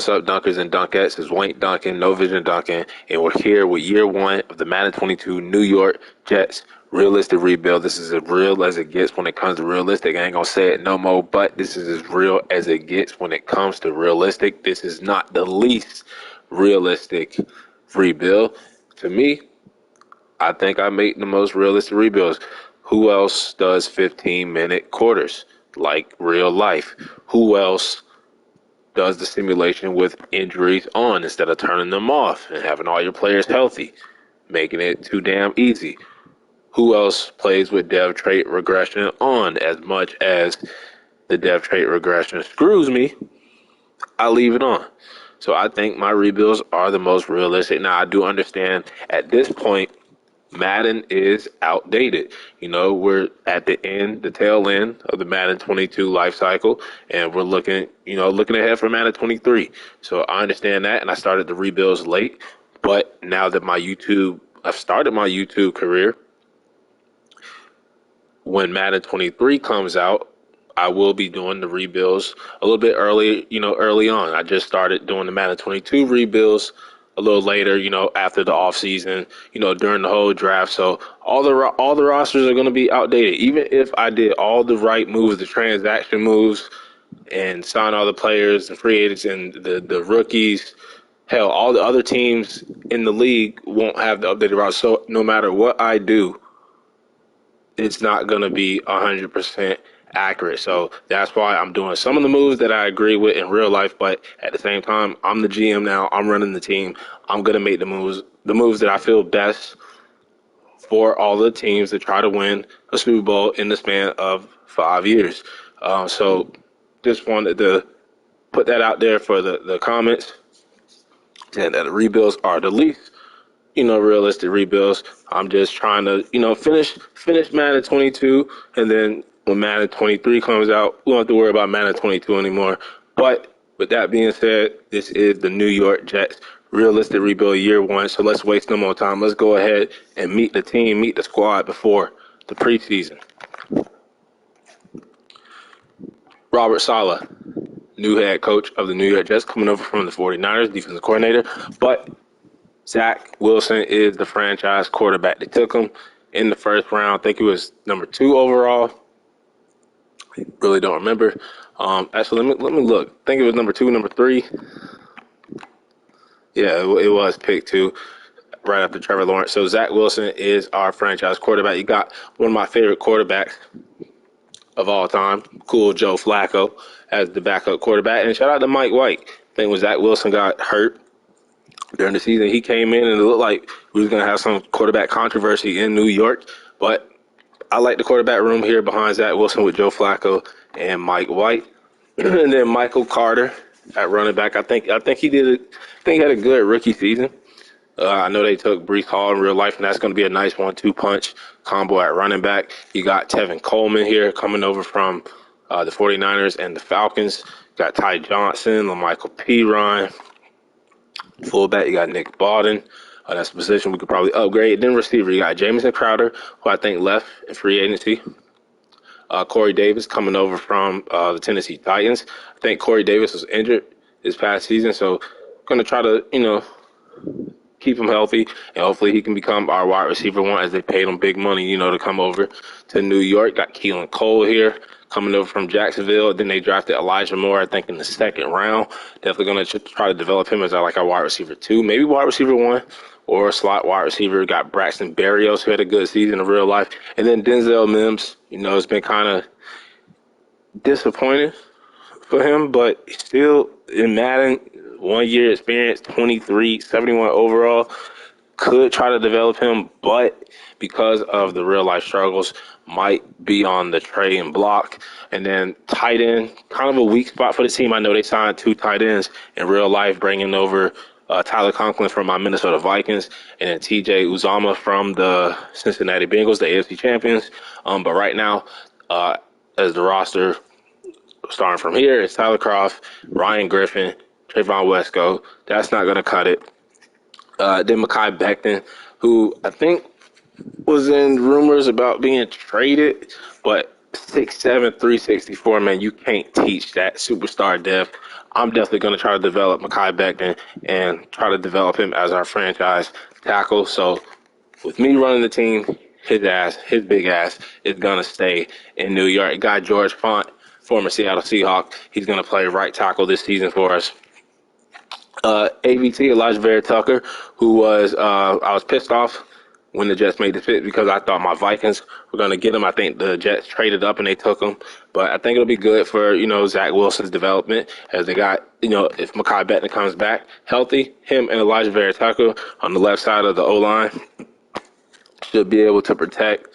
What's up, Dunkers and Dunkettes? It's Wayne Duncan, No Vision Duncan, and we're here with year one of the Madden 22 New York Jets realistic rebuild. This is as real as it gets when it comes to realistic. I ain't gonna say it no more, but this is as real as it gets when it comes to realistic. This is not the least realistic rebuild. To me, I think I make the most realistic rebuilds. Who else does 15-minute quarters like real life? Who else does the simulation with injuries on instead of turning them off and having all your players healthy, making it too damn easy? Who else plays with dev trait regression on? As much as the dev trait regression screws me, I leave it on. So I think my rebuilds are the most realistic. Now, I do understand at this point, Madden is outdated. You know, we're at the tail end of the Madden 22 life cycle, and we're looking ahead for Madden 23. So I understand that, and I started the rebuilds late. But now that I've started my YouTube career, when Madden 23 comes out, I will be doing the rebuilds a little bit early on. I just started doing the Madden 22 rebuilds a little later, after the off season, during the whole draft. So all the rosters are going to be outdated. Even if I did all the right moves, the transaction moves, and sign all the players, the free agents, and the rookies, hell, all the other teams in the league won't have the updated roster. So no matter what I do, it's not going to be 100% accurate. So that's why I'm doing some of the moves that I agree with in real life, but at the same time, I'm the GM now. I'm running the team. I'm going to make the moves that I feel best for all the teams to try to win a Super Bowl in the span of 5 years. So just wanted to put that out there for the comments, and that the rebuilds are the least realistic rebuilds. I'm just trying to, finish Madden 22, and then when Madden 23 comes out, we don't have to worry about Madden 22 anymore. But with that being said, this is the New York Jets realistic rebuild year one. So let's waste no more time. Let's go ahead and meet the team, meet the squad before the preseason. Robert Saleh, new head coach of the New York Jets, coming over from the 49ers, defensive coordinator. But Zach Wilson is the franchise quarterback. They took him in the first round. I think he was number 2 overall. I really don't remember. Actually, let me look. I think it was number 2, number 3. Yeah, it was pick 2, right after Trevor Lawrence. So Zach Wilson is our franchise quarterback. You got one of my favorite quarterbacks of all time, cool Joe Flacco, as the backup quarterback. And shout out to Mike White. I think when Zach Wilson got hurt during the season, he came in and it looked like we was going to have some quarterback controversy in New York. But I like the quarterback room here behind Zach Wilson with Joe Flacco and Mike White. And then Michael Carter at running back. I think he had a good rookie season. I know they took Breece Hall in real life, and that's going to be a nice 1-2 punch combo at running back. You got Tevin Coleman here coming over from the 49ers and the Falcons. You got Ty Johnson, LaMichael Pirine. Fullback, you got Nick Bawden. That's a position we could probably upgrade. Then receiver, you got Jamison Crowder, who I think left in free agency. Corey Davis coming over from the Tennessee Titans. I think Corey Davis was injured this past season, so going to try to, keep him healthy, and hopefully he can become our wide receiver one, as they paid him big money, to come over to New York. Got Keelan Cole here coming over from Jacksonville. Then they drafted Elijah Moore, I think, in the second round. Definitely going to try to develop him as our wide receiver 2, maybe wide receiver 1, or a slot wide receiver. Got Braxton Berrios, who had a good season in real life. And then Denzel Mims, it's been kind of disappointing for him, but still in Madden, 1 year experience, 23, 71 overall. Could try to develop him, but because of the real life struggles, might be on the trade and block. And then tight end, kind of a weak spot for the team. I know they signed 2 tight ends in real life, bringing over Tyler Conklin from my Minnesota Vikings, and then TJ Uzama from the Cincinnati Bengals, the AFC champions. But right now, as the roster starting from here, it's Tyler Kroft, Ryan Griffin, Trayvon Wesco. That's not going to cut it. Then Mekhi Becton, who I think was in rumors about being traded, but 6'7", 364, man, you can't teach that superstar depth. I'm definitely going to try to develop Mekhi Becton and try to develop him as our franchise tackle. So with me running the team, his big ass, is going to stay in New York. Guy George Font, former Seattle Seahawk, he's going to play right tackle this season for us. AVT, Elijah Vera Tucker, who was, I was pissed off when the Jets made the pick because I thought my Vikings were going to get him. I think the Jets traded up and they took him. But I think it'll be good for, Zach Wilson's development as they got, if Mekhi Becton comes back healthy, him and Elijah Vera Tucker on the left side of the O-line should be able to protect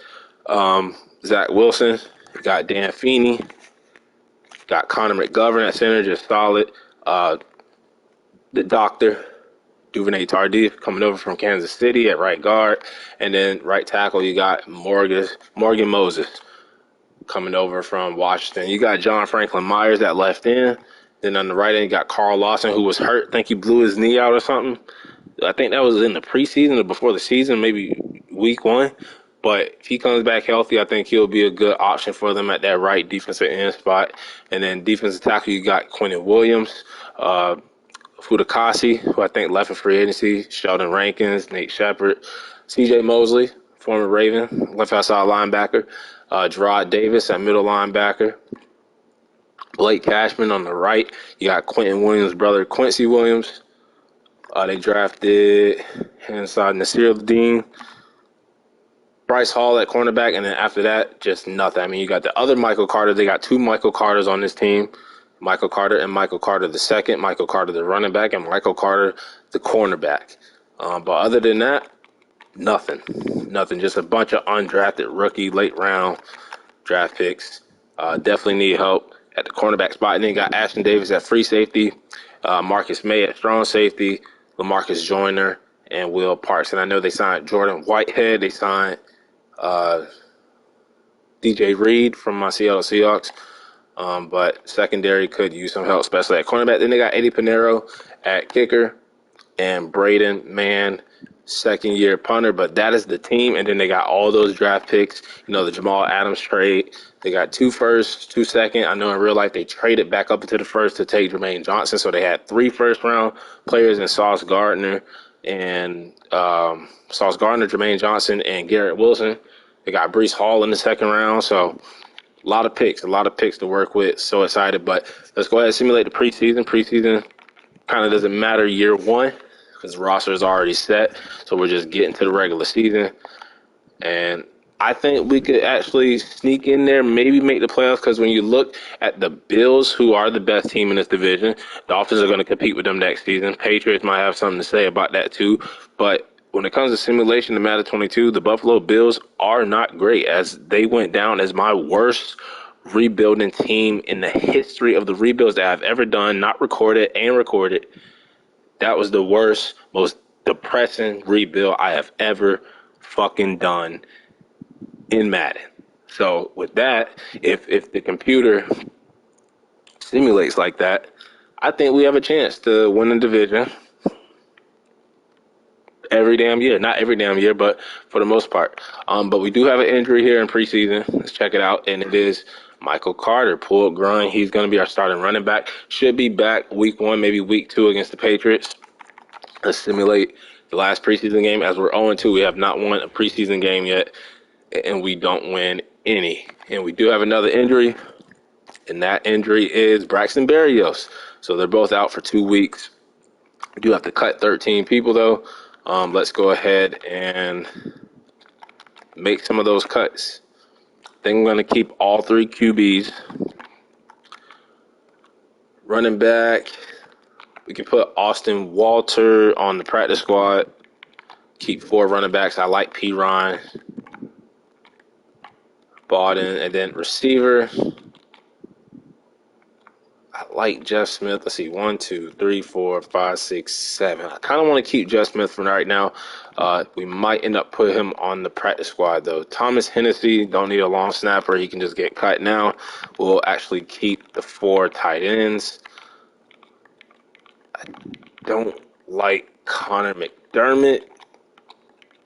Zach Wilson. Got Dan Feeney. Got Connor McGovern at center, just solid. The doctor, Duvernay Tardif, coming over from Kansas City at right guard. And then right tackle, you got Morgan Moses coming over from Washington. You got John Franklin Myers at left end. Then on the right end, you got Carl Lawson, who was hurt. I think he blew his knee out or something. I think that was in the preseason or before the season, maybe week 1. But if he comes back healthy, I think he'll be a good option for them at that right defensive end spot. And then defensive tackle, you got Quentin Williams, Fudakasi, who I think left in free agency, Sheldon Rankins, Nate Shepard, C.J. Mosley, former Raven, left outside linebacker, Gerard Davis at middle linebacker, Blake Cashman on the right. You got Quentin Williams' brother, Quincy Williams. They drafted inside Nasir Dean, Bryce Hall at cornerback, and then after that, just nothing. I mean, you got the other Michael Carter. They got 2 Michael Carters on this team. Michael Carter and Michael Carter the second, Michael Carter the running back, and Michael Carter the cornerback. But other than that, nothing. Just a bunch of undrafted rookie late round draft picks. Definitely need help at the cornerback spot. And then you got Ashton Davis at free safety, Marcus May at strong safety, LaMarcus Joyner, and Will Parks. And I know they signed Jordan Whitehead. They signed DJ Reed from my Seattle Seahawks. But secondary could use some help, especially at cornerback. Then they got Eddie Pinheiro at kicker and Braden Mann, second-year punter. But that is the team. And then they got all those draft picks, the Jamal Adams trade. They got 2 firsts, 2 second. I know in real life they traded back up into the first to take Jermaine Johnson. So they had 3 first-round players in Sauce Gardner, Jermaine Johnson, and Garrett Wilson. They got Breece Hall in the second round. So a lot of picks to work with. So excited. But let's go ahead and simulate the preseason. Preseason kind of doesn't matter year 1 because the roster is already set. So we're just getting to the regular season. And I think we could actually sneak in there, maybe make the playoffs, because when you look at the Bills, who are the best team in this division, Dolphins are going to compete with them next season. Patriots might have something to say about that too. But when it comes to simulation to Madden 22, the Buffalo Bills are not great, as they went down as my worst rebuilding team in the history of the rebuilds that I've ever done, not recorded and recorded. That was the worst, most depressing rebuild I have ever fucking done in Madden. So with that, if the computer simulates like that, I think we have a chance to win the division every damn year. Not every damn year, but for the most part. But we do have an injury here in preseason. Let's check it out. And it is Michael Carter, pulled groin. He's going to be our starting running back. Should be back week 1, maybe week 2 against the Patriots. Let's simulate the last preseason game. As we're 0-2, we have not won a preseason game yet, and we don't win any. And we do have another injury, and that injury is Braxton Berrios. So they're both out for 2 weeks. We do have to cut 13 people, though. Let's go ahead and make some of those cuts. I think I'm going to keep all 3 QBs. Running back, we can put Austin Walter on the practice squad. Keep 4 running backs. I like P. Ryan, Bawden, and then receiver. I like Jeff Smith. Let's see, 1, 2, 3, 4, 5, 6, 7. I kind of want to keep Jeff Smith for right now. We might end up putting him on the practice squad, though. Thomas Hennessy, don't need a long snapper. He can just get cut now. We'll actually keep the 4 tight ends. I don't like Connor McDermott.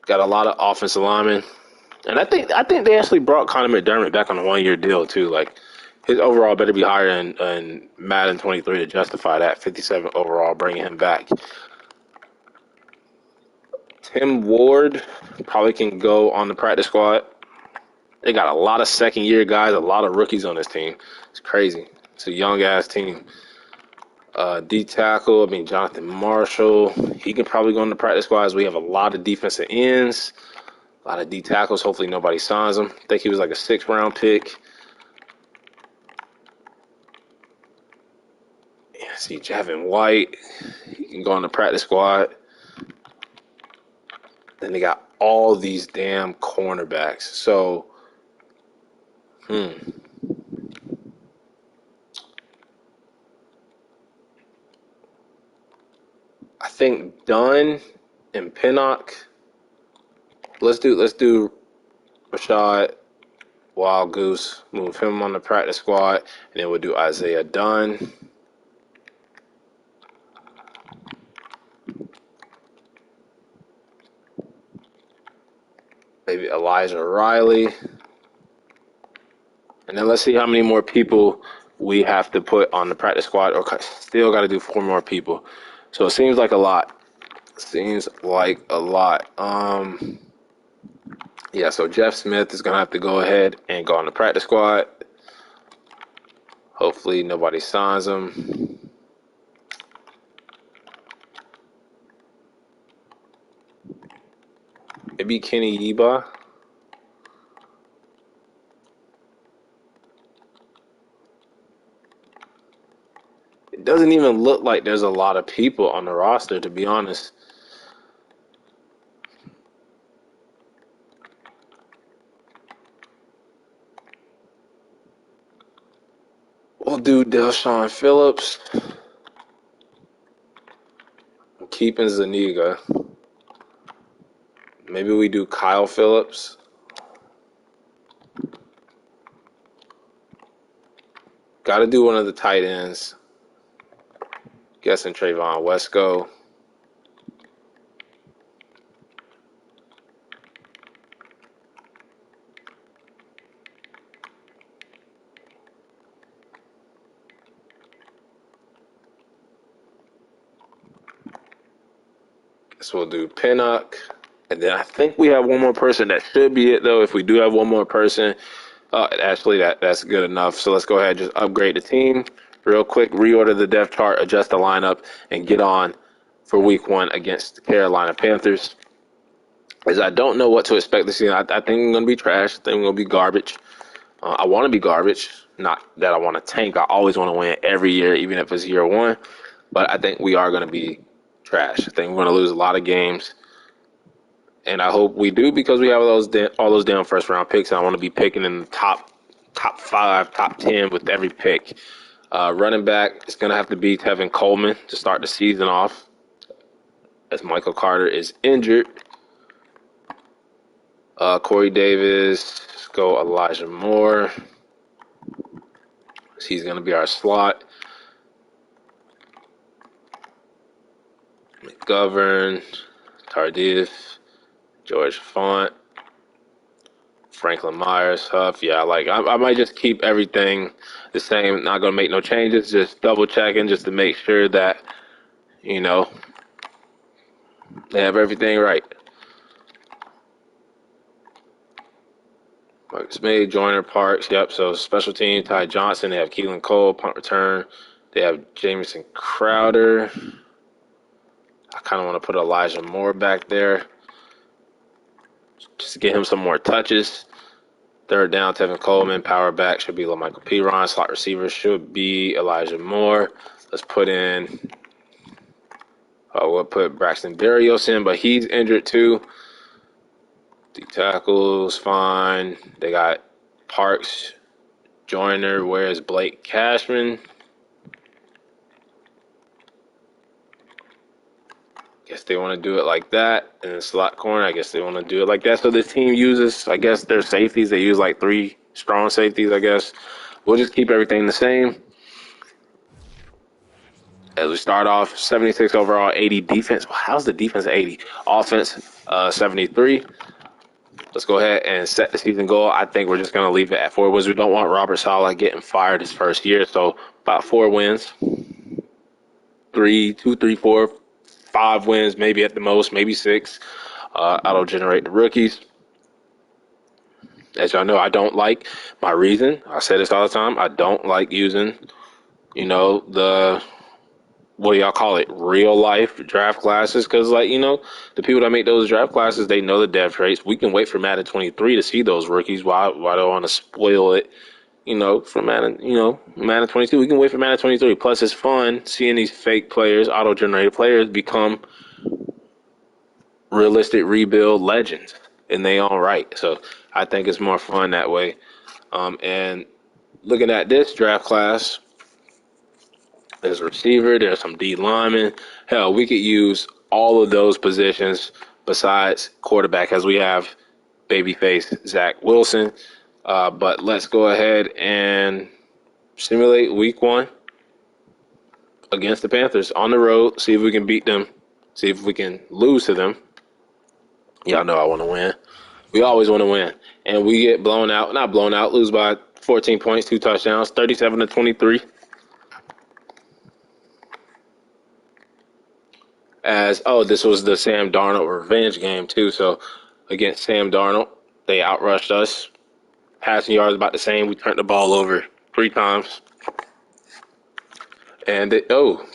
Got a lot of offensive linemen. And I think they actually brought Connor McDermott back on a 1 year deal too. Like his overall better be higher than Madden 23 to justify that 57 overall bringing him back. Tim Ward probably can go on the practice squad. They got a lot of second year guys, a lot of rookies on this team. It's crazy. It's a young ass team. D tackle, Jonathan Marshall. He can probably go on the practice squad as we have a lot of defensive ends, a lot of D tackles. Hopefully nobody signs him. I think he was like a 6th round pick. Yeah, see Javin White. He can go on the practice squad. Then they got all these damn cornerbacks. So, I think Dunn and Pinnock. Let's do Rashad Wild Goose. Move him on the practice squad, and then we'll do Isaiah Dunn. Maybe Elijah Riley. And then let's see how many more people we have to put on the practice squad, or still got to do 4 more people. So it seems like a lot. Yeah, so Jeff Smith is going to have to go ahead and go on the practice squad. Hopefully nobody signs him. Maybe Kenny Yeba. It doesn't even look like there's a lot of people on the roster, to be honest. We'll do Delshon Phillips. I'm keeping Zuniga. Maybe we do Kyle Phillips. Got to do one of the tight ends. Guessing Trayvon Wesco. Guess we'll do Pinnock. And then I think we have one more person. That should be it, though. If we do have one more person, actually, that's good enough. So let's go ahead and just upgrade the team real quick, reorder the depth chart, adjust the lineup, and get on for week 1 against the Carolina Panthers. As I don't know what to expect this season. I think I'm going to be trash. I think I'm going to be garbage. I want to be garbage. Not that I want to tank. I always want to win every year, even if it's year 1. But I think we are going to be trash. I think we're going to lose a lot of games. And I hope we do, because we have all those damn first round picks. I want to be picking in the top 5, top 10 with every pick. Running back is going to have to be Tevin Coleman to start the season off, as Michael Carter is injured. Corey Davis, go Elijah Moore. He's going to be our slot. McGovern, Tardif, George Font, Franklin Myers, Huff. Yeah, I might just keep everything the same. Not going to make no changes. Just double checking just to make sure that, they have everything right. Marcus May, Joyner, Parks. Yep. So special team, Ty Johnson. They have Keelan Cole, punt return. They have Jamison Crowder. I kind of want to put Elijah Moore back there, just to get him some more touches. Third down, Tevin Coleman. Power back should be LaMichael Piron. Slot receiver should be Elijah Moore. Let's put in, we'll put Braxton Berrios in, but he's injured too. D tackles, fine. They got Parks, Joyner. Where's Blake Cashman? Guess they want to do it like that. And then slot corner, I guess they want to do it like that. So this team uses, I guess, their safeties. They use like 3 strong safeties, I guess. We'll just keep everything the same. As we start off, 76 overall, 80 defense. How's the defense 80? Offense, 73. Let's go ahead and set the season goal. I think we're just going to leave it at 4 wins. We don't want Robert Saleh getting fired his first year. So about 4 wins, 2, 3, 4, 5 wins, maybe at the most, maybe 6. I'll generate the rookies. As y'all know, I don't like my reason. I say this all the time. I don't like using, the what do y'all call it? Real life draft classes. Because, the people that make those draft classes, they know the dev traits. We can wait for Madden 23 to see those rookies. Why do I want to spoil it? For Madden, Madden 22, we can wait for Madden 23. Plus, it's fun seeing these fake players, auto-generated players, become realistic rebuild legends in their own right. So I think it's more fun that way. And looking at this draft class, there's a receiver, there's some D linemen. Hell, we could use all of those positions besides quarterback, as we have babyface Zach Wilson. But let's go ahead and simulate week 1 against the Panthers on the road. See if we can beat them. See if we can lose to them. Y'all know I want to win. We always want to win. And we get blown out. Not blown out. Lose by 14 points, 2 touchdowns, 37-23. This was the Sam Darnold revenge game, too. So, against Sam Darnold, they outrushed us. Passing yards about the same. We turned the ball over 3 times. And,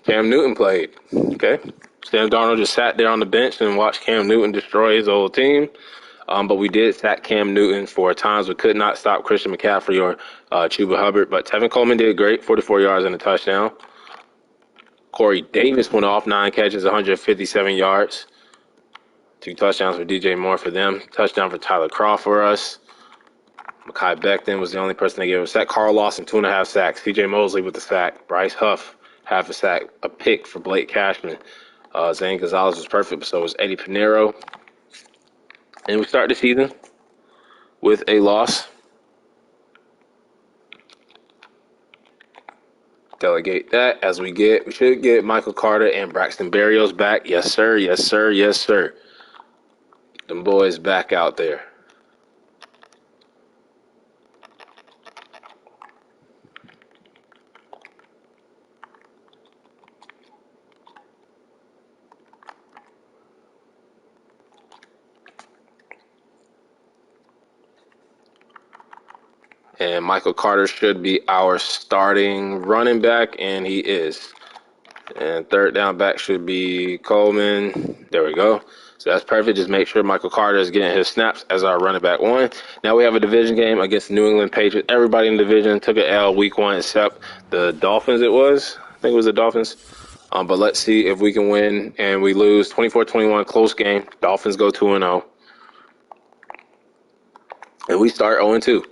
Cam Newton played. Okay. Sam Darnold just sat there on the bench and watched Cam Newton destroy his old team. But we did sack Cam Newton 4 times. We could not stop Christian McCaffrey or Chuba Hubbard. But Tevin Coleman did great, 44 yards and a touchdown. Corey Davis went off, 9 catches, 157 yards. 2 touchdowns for DJ Moore for them. Touchdown for Tyler Croft for us. Mekhi Becton was the only person that gave him a sack. Carl Lawson, 2.5 sacks. CJ Mosley with the sack. Bryce Huff, half a sack. A pick for Blake Cashman. Zane Gonzalez was perfect, but so was Eddie Pinheiro. And we start the season with a loss. Delegate that as we should get Michael Carter and Braxton Berrios back. Yes, sir. Yes, sir. Yes, sir. Them boys back out there. And Michael Carter should be our starting running back, and he is. And third down back should be Coleman. There we go. So that's perfect. Just make sure Michael Carter is getting his snaps as our running back 1. Now we have a division game against the New England Patriots. Everybody in the division took an L week 1 except the Dolphins, I think it was the Dolphins. But let's see if we can win. And we lose 24-21, close game. Dolphins go 2-0. And we start 0-2.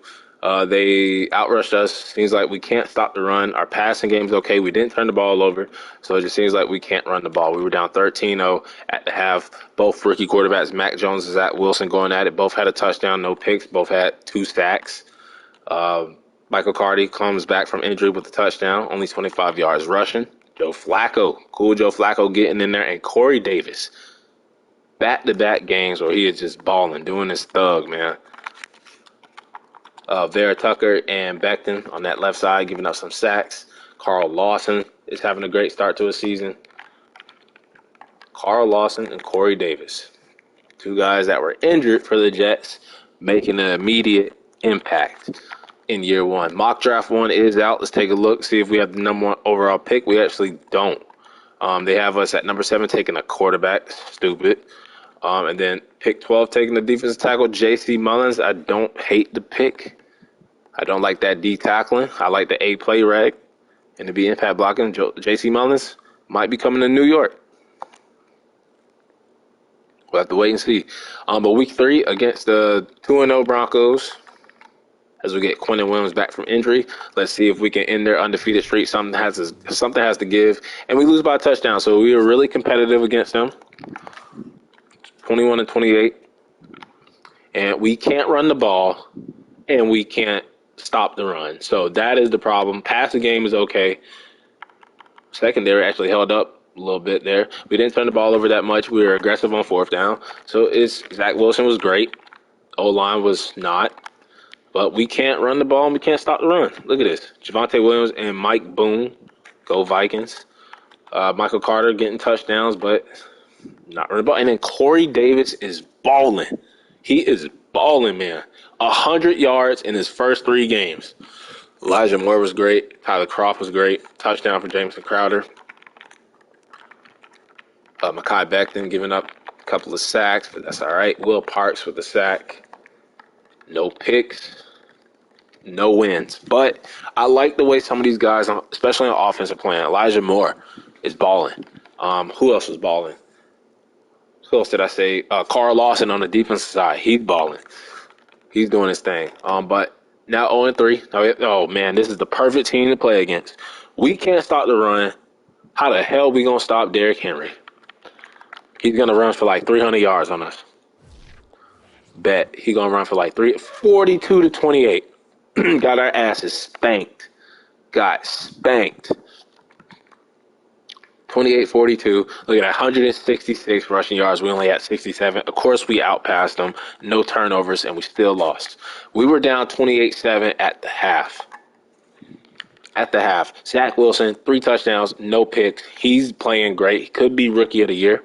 They outrushed us. Seems like we can't stop the run. Our passing game's okay. We didn't turn the ball over, so it just seems like we can't run the ball. We were down 13-0 at the half. Both rookie quarterbacks, Mac Jones and Zach Wilson, going at it. Both had a touchdown, no picks. Both had 2 sacks. Michaal Carter comes back from injury with a touchdown, only 25 yards rushing. Joe Flacco, cool Joe Flacco getting in there, and Corey Davis, back-to-back games where he is just balling, doing his thug, man. Vera Tucker and Becton on that left side, giving up some sacks. Carl Lawson is having a great start to his season. Carl Lawson and Corey Davis, 2 guys that were injured for the Jets, making an immediate impact in year 1. Mock draft 1 is out. Let's take a look, see if we have the number 1 overall pick. We actually don't. They have us at number 7 taking a quarterback. Stupid. And then pick 12 taking the defensive tackle, J.C. Mullins. I don't hate the pick. I don't like that D tackling. I like the A play rag and to be impact blocking. J.C. Mullins might be coming to New York. We'll have to wait and see. But week 3 against the 2-0 Broncos, as we get Quentin Williams back from injury. Let's see if we can end their undefeated streak. Something has to give. And we lose by a touchdown, so we were really competitive against them. 21-28. And we can't run the ball, and we can't stop the run. So that is the problem. Passing game is okay. Secondary actually held up a little bit there. We didn't turn the ball over that much. We were aggressive on 4th down. So Zach Wilson was great. O-line was not. But we can't run the ball and we can't stop the run. Look at this. Javonte Williams and Mike Boone. Go Vikings. Michael Carter getting touchdowns, but not running the ball. And then Corey Davis is balling. He is balling, man. 100 yards in his first 3 games. Elijah Moore was great. Tyler Kroft was great. Touchdown for Jamison Crowder. Mekhi Becton giving up a couple of sacks, but that's all right. Will Parks with the sack. No picks. No wins. But I like the way some of these guys, especially on offense, are playing. Elijah Moore is balling. Who else was balling? Who else did I say? Carl Lawson on the defensive side. He's balling. He's doing his thing. But now 0-3. Oh, man, this is the perfect team to play against. We can't stop the run. How the hell we going to stop Derrick Henry? He's going to run for like 300 yards on us. Bet. He's going to run for like 42-28. Got our asses spanked. Got spanked. 28-42. Look at that, 166 rushing yards. We only had 67. Of course, we outpassed them. No turnovers, and we still lost. We were down 28-7 at the half. Zach Wilson, 3 touchdowns, no picks. He's playing great. He could be Rookie of the Year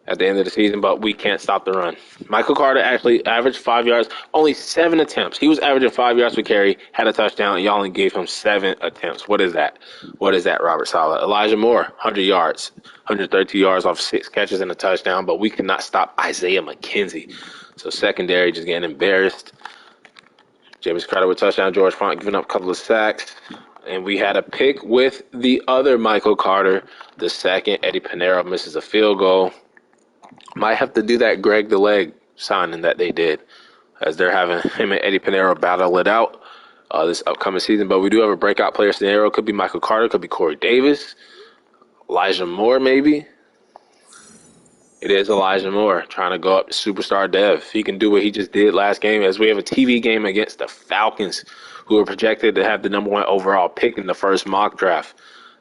at the end of the season, but we can't stop the run. Michael Carter actually averaged 5 yards, only 7 attempts. He was averaging 5 yards per carry, had a touchdown, and y'all only gave him 7 attempts. What is that? Robert Saleh? Elijah Moore, 100 yards, 132 yards off 6 catches and a touchdown, but we could not stop Isaiah McKenzie. So secondary just getting embarrassed. James Crowder with touchdown, George Font giving up a couple of sacks. And we had a pick with the other Michael Carter, the second. Eddie Pinheiro misses a field goal. Might have to do that Greg the Leg signing that they did, as they're having him and Eddie Pinheiro battle it out this upcoming season. But we do have a breakout player scenario. Could be Michael Carter, could be Corey Davis, Elijah Moore maybe. It is Elijah Moore trying to go up to superstar dev. He can do what he just did last game, as we have a TV game against the Falcons, who are projected to have the number 1 overall pick in the first mock draft.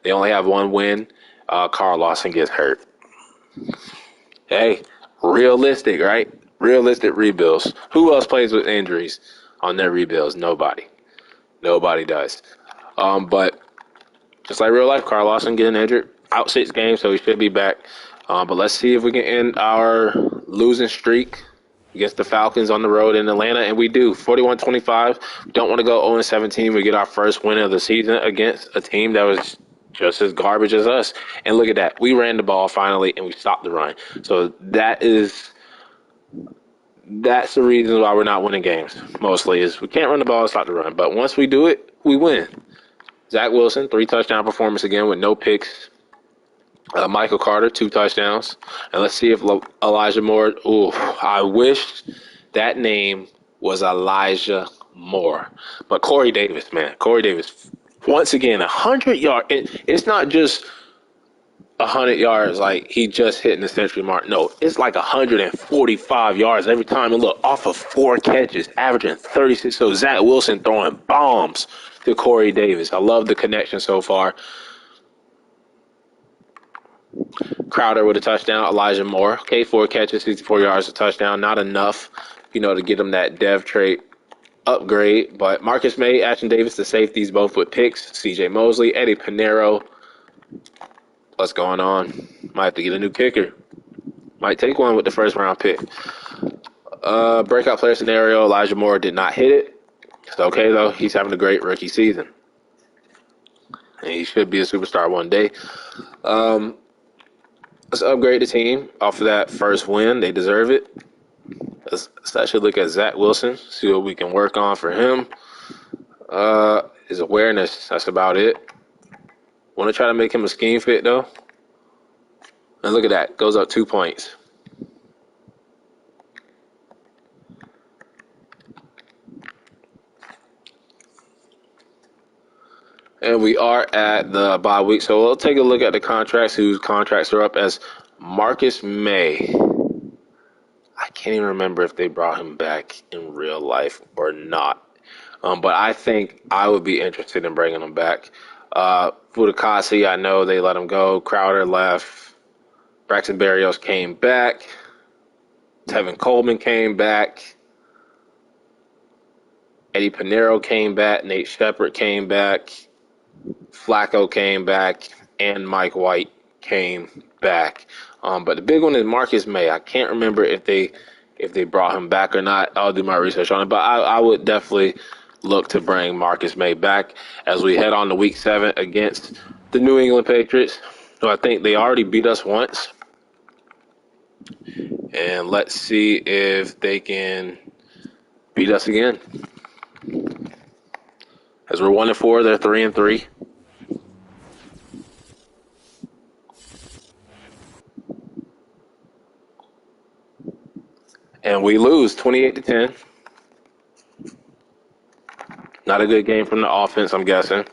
They only have 1 win. Carl Lawson gets hurt. Hey, realistic, right? Realistic rebuilds. Who else plays with injuries on their rebuilds? Nobody. Nobody does. But just like real life, Carl Lawson getting injured. Out 6 games, so he should be back. But let's see if we can end our losing streak against the Falcons on the road in Atlanta. And we do. 41-25. Don't want to go 0-17. We get our first win of the season against a team that was just as garbage as us. And look at that. We ran the ball finally, and we stopped the run. So that's the reason why we're not winning games, mostly, is we can't run the ball and stop the run. But once we do it, we win. Zach Wilson, 3 touchdown performance again with no picks. Michael Carter, 2 touchdowns. And let's see if Elijah Moore. Ooh, I wish that name was Elijah Moore. But Corey Davis, man. Corey Davis, once again, 100 yards. It's not just 100 yards like he just hitting the century mark. No, it's like 145 yards every time. And look, off of 4 catches, averaging 36. So Zach Wilson throwing bombs to Corey Davis. I love the connection so far. Crowder with a touchdown. Elijah Moore, 4 catches, 64 yards, a touchdown. Not enough, to get him that dev trait upgrade. But Marcus May, Ashton Davis, the safeties, both with picks. CJ Mosley, Eddie Pinheiro. What's going on? Might have to get a new kicker. Might take one with the first round pick. Breakout player scenario, Elijah Moore did not hit it. It's okay, though. He's having a great rookie season. And he should be a superstar one day. Let's upgrade the team off of that first win. They deserve it. Let's actually look at Zach Wilson, see what we can work on for him. His awareness, that's about it. Want to try to make him a scheme fit, though. And look at that. Goes up 2 points. And we are at the bye week, so we'll take a look at the contracts, whose contracts are up, as Marcus May. I can't even remember if they brought him back in real life or not. But I think I would be interested in bringing him back. Fudukasi, I know they let him go. Crowder left. Braxton Berrios came back. Tevin Coleman came back. Eddie Pinheiro came back. Nate Shepard came back. Flacco came back. And Mike White came back. But the big one is Marcus May. I can't remember if they brought him back or not. I'll do my research on it. But I would definitely look to bring Marcus May back as we head on to Week 7 against the New England Patriots. So I think they already beat us once. And let's see if they can beat us again. As we're 1-4, they're 3-3. And we lose 28-10. Not a good game from the offense, I'm guessing.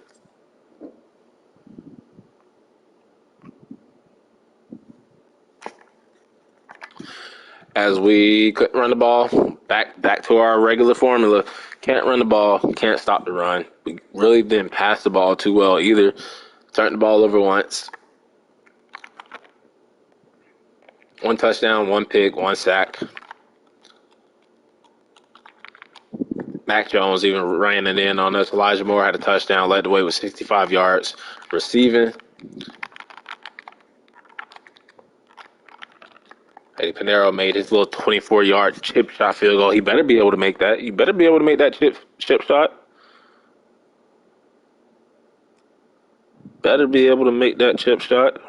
As we couldn't run the ball, back to our regular formula. Can't run the ball, can't stop the run. We really didn't pass the ball too well either. Turned the ball over once. 1 touchdown, 1 pick, 1 sack. Mac Jones even ran it in on us. Elijah Moore had a touchdown, led the way with 65 yards receiving. Eddie Pinheiro made his little 24-yard chip shot field goal. He better be able to make that. You better be able to make that chip shot. Better be able to make that chip shot.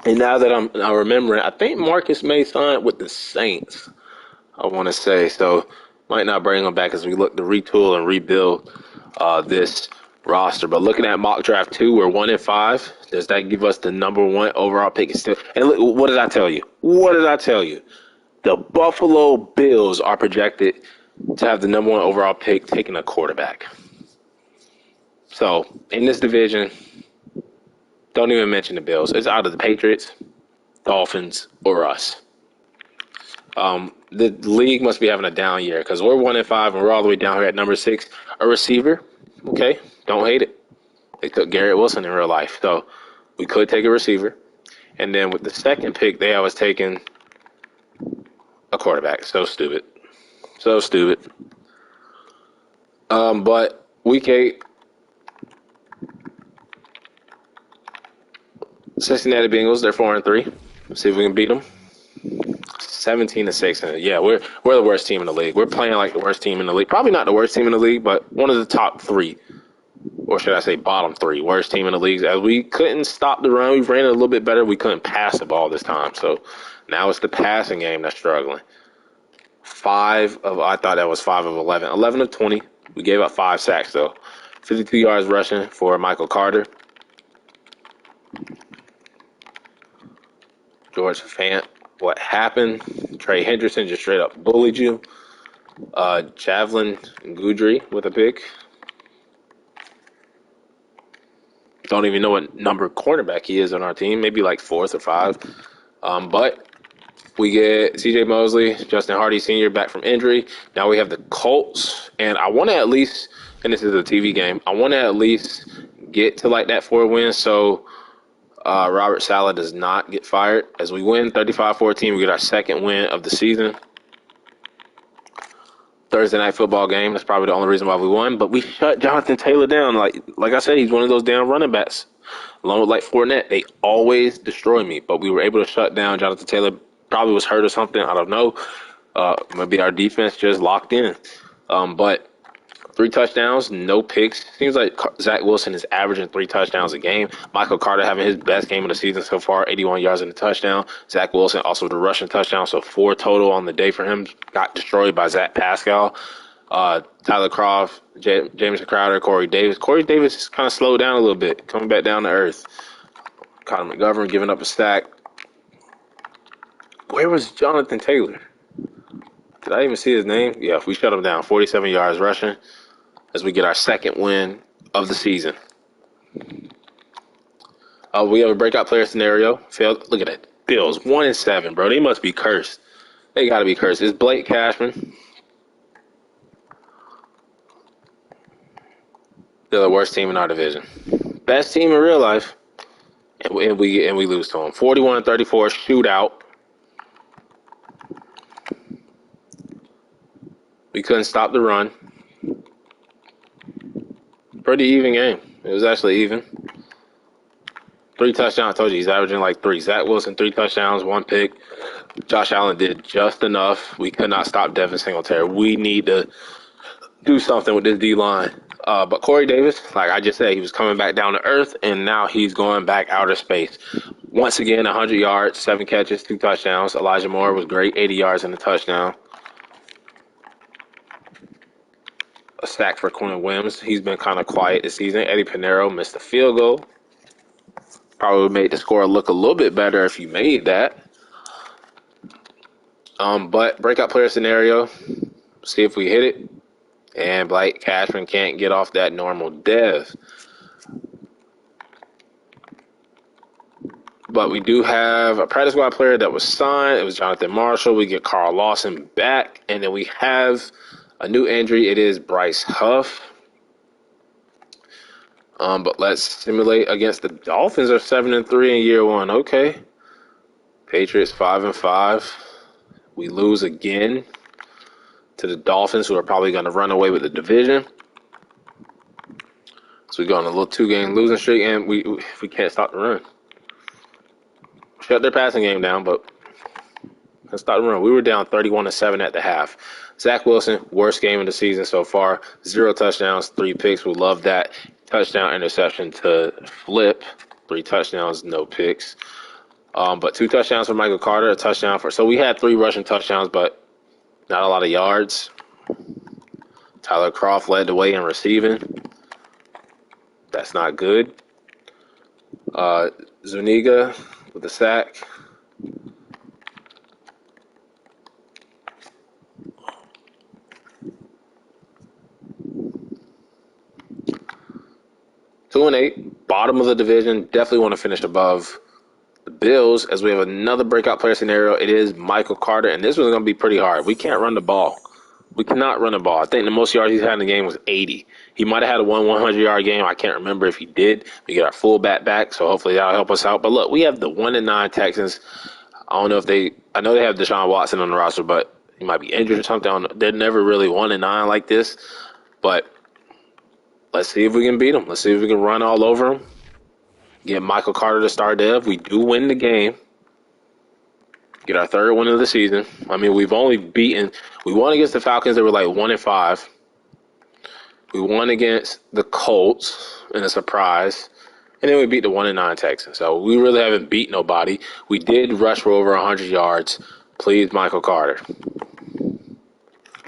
And now that I'm remembering, I think Marcus May signed with the Saints, I want to say. So might not bring him back as we look to retool and rebuild this roster. But looking at mock draft 2, we're 1-5. Does that give us the number 1 overall pick? Still, and look, what did I tell you? What did I tell you? The Buffalo Bills are projected to have the number 1 overall pick, taking a quarterback. So in this division, don't even mention the Bills. It's either the Patriots, Dolphins, or us. The league must be having a down year because we're 1-5 and we're all the way down here at number 6. A receiver, okay, don't hate it. They took Garrett Wilson in real life, so we could take a receiver. And then with the second pick, they was taking a quarterback. So stupid. So stupid. But week 8, Cincinnati Bengals, they're 4-3. Let's see if we can beat them. 17-6. Yeah, we're the worst team in the league. We're playing like the worst team in the league. Probably not the worst team in the league, but one of the top 3. Or should I say bottom 3 worst team in the league. As we couldn't stop the run. We ran it a little bit better. We couldn't pass the ball this time. So now it's the passing game that's struggling. I thought that was 5 of 11. 11 of 20. We gave up 5 sacks, though. 52 yards rushing for Michael Carter. George Fant, what happened? Trey Hendrickson just straight up bullied you. Javelin Goudry with a pick. Don't even know what number cornerback he is on our team. Maybe like 4th or 5. But we get C.J. Mosley, Justin Hardy Sr. back from injury. Now we have the Colts. And I want to at least, and this is a TV game, I want to at least get to like that 4 wins so Robert Saleh does not get fired. As we win 35-14, we get our 2nd win of the season. Thursday night football game. That's probably the only reason why we won. But we shut Jonathan Taylor down. Like I said, he's one of those damn running backs. Along with like Fournette, they always destroy me. But we were able to shut down Jonathan Taylor. Probably was hurt or something. I don't know. Maybe our defense just locked in. But 3 touchdowns, no picks. Seems like Zach Wilson is averaging 3 touchdowns a game. Michael Carter having his best game of the season so far, 81 yards in the touchdown. Zach Wilson also the rushing touchdown, so 4 total on the day for him. Got destroyed by Zach Pascal. Tyler Croft, Jameson Crowder, Corey Davis. Corey Davis is kind of slowed down a little bit, coming back down to earth. Connor McGovern giving up a stack. Where was Jonathan Taylor? Did I even see his name? Yeah, we shut him down. 47 yards rushing as we get our 2nd win of the season. We have a breakout player scenario. Failed. Look at that. Bills, 1-7, bro. They must be cursed. They got to be cursed. It's Blake Cashman. They're the worst team in our division. Best team in real life, and we lose to them. 41-34 shootout. We couldn't stop the run. Pretty even game. It was actually even. 3 touchdowns. I told you he's averaging like 3. Zach Wilson, 3 touchdowns, 1 pick. Josh Allen did just enough. We could not stop Devin Singletary. We need to do something with this D-line. But Corey Davis, like I just said, he was coming back down to earth, and now he's going back outer space. Once again, 100 yards, 7 catches, 2 touchdowns. Elijah Moore was great, 80 yards and a touchdown. A sack for Quentin Williams. He's been kind of quiet this season. Eddie Pinheiro missed a field goal. Probably would make the score look a little bit better if you made that. But breakout player scenario, see if we hit it. And Blake Cashman can't get off that normal dev. But we do have a practice squad player that was signed. It was Jonathan Marshall. We get Carl Lawson back. And then we have a new injury. It is Bryce Huff. But let's simulate against the Dolphins. Are 7-3 in year 1. Okay. Patriots 5-5. We lose again to the Dolphins, who are probably going to run away with the division. So we go on a little 2-game losing streak, and we can't stop the run. Shut their passing game down, but let's stop the run. We were down 31-7 at the half. Zach Wilson, worst game of the season so far. 0 touchdowns, 3 picks. We love that. Touchdown, interception to flip. 3 touchdowns, no picks. But 2 touchdowns for Michael Carter, a touchdown for. So we had 3 rushing touchdowns, but not a lot of yards. Tyler Kroft led the way in receiving. That's not good. Zuniga with the sack. Two and 8, bottom of the division. Definitely want to finish above the Bills, as we have another breakout player scenario. It is Michael Carter, and this one's going to be pretty hard. We can't run the ball. We cannot run the ball. I think the most yards he's had in the game was 80. He might have had a 100-yard game. I can't remember if he did. We get our fullback back, so hopefully that'll help us out. But look, we have the 1-9 Texans. I don't know if I know they have Deshaun Watson on the roster, but he might be injured or something. They're never really 1-9 like this. But let's see if we can beat them. Let's see if we can run all over them. Get Michael Carter to start dev. We do win the game. Get our 3rd win of the season. I mean, we won against the Falcons. They were like 1-5. We won against the Colts in a surprise. And then we beat the 1-9 Texans. So we really haven't beat nobody. We did rush for over 100 yards. Please, Michael Carter.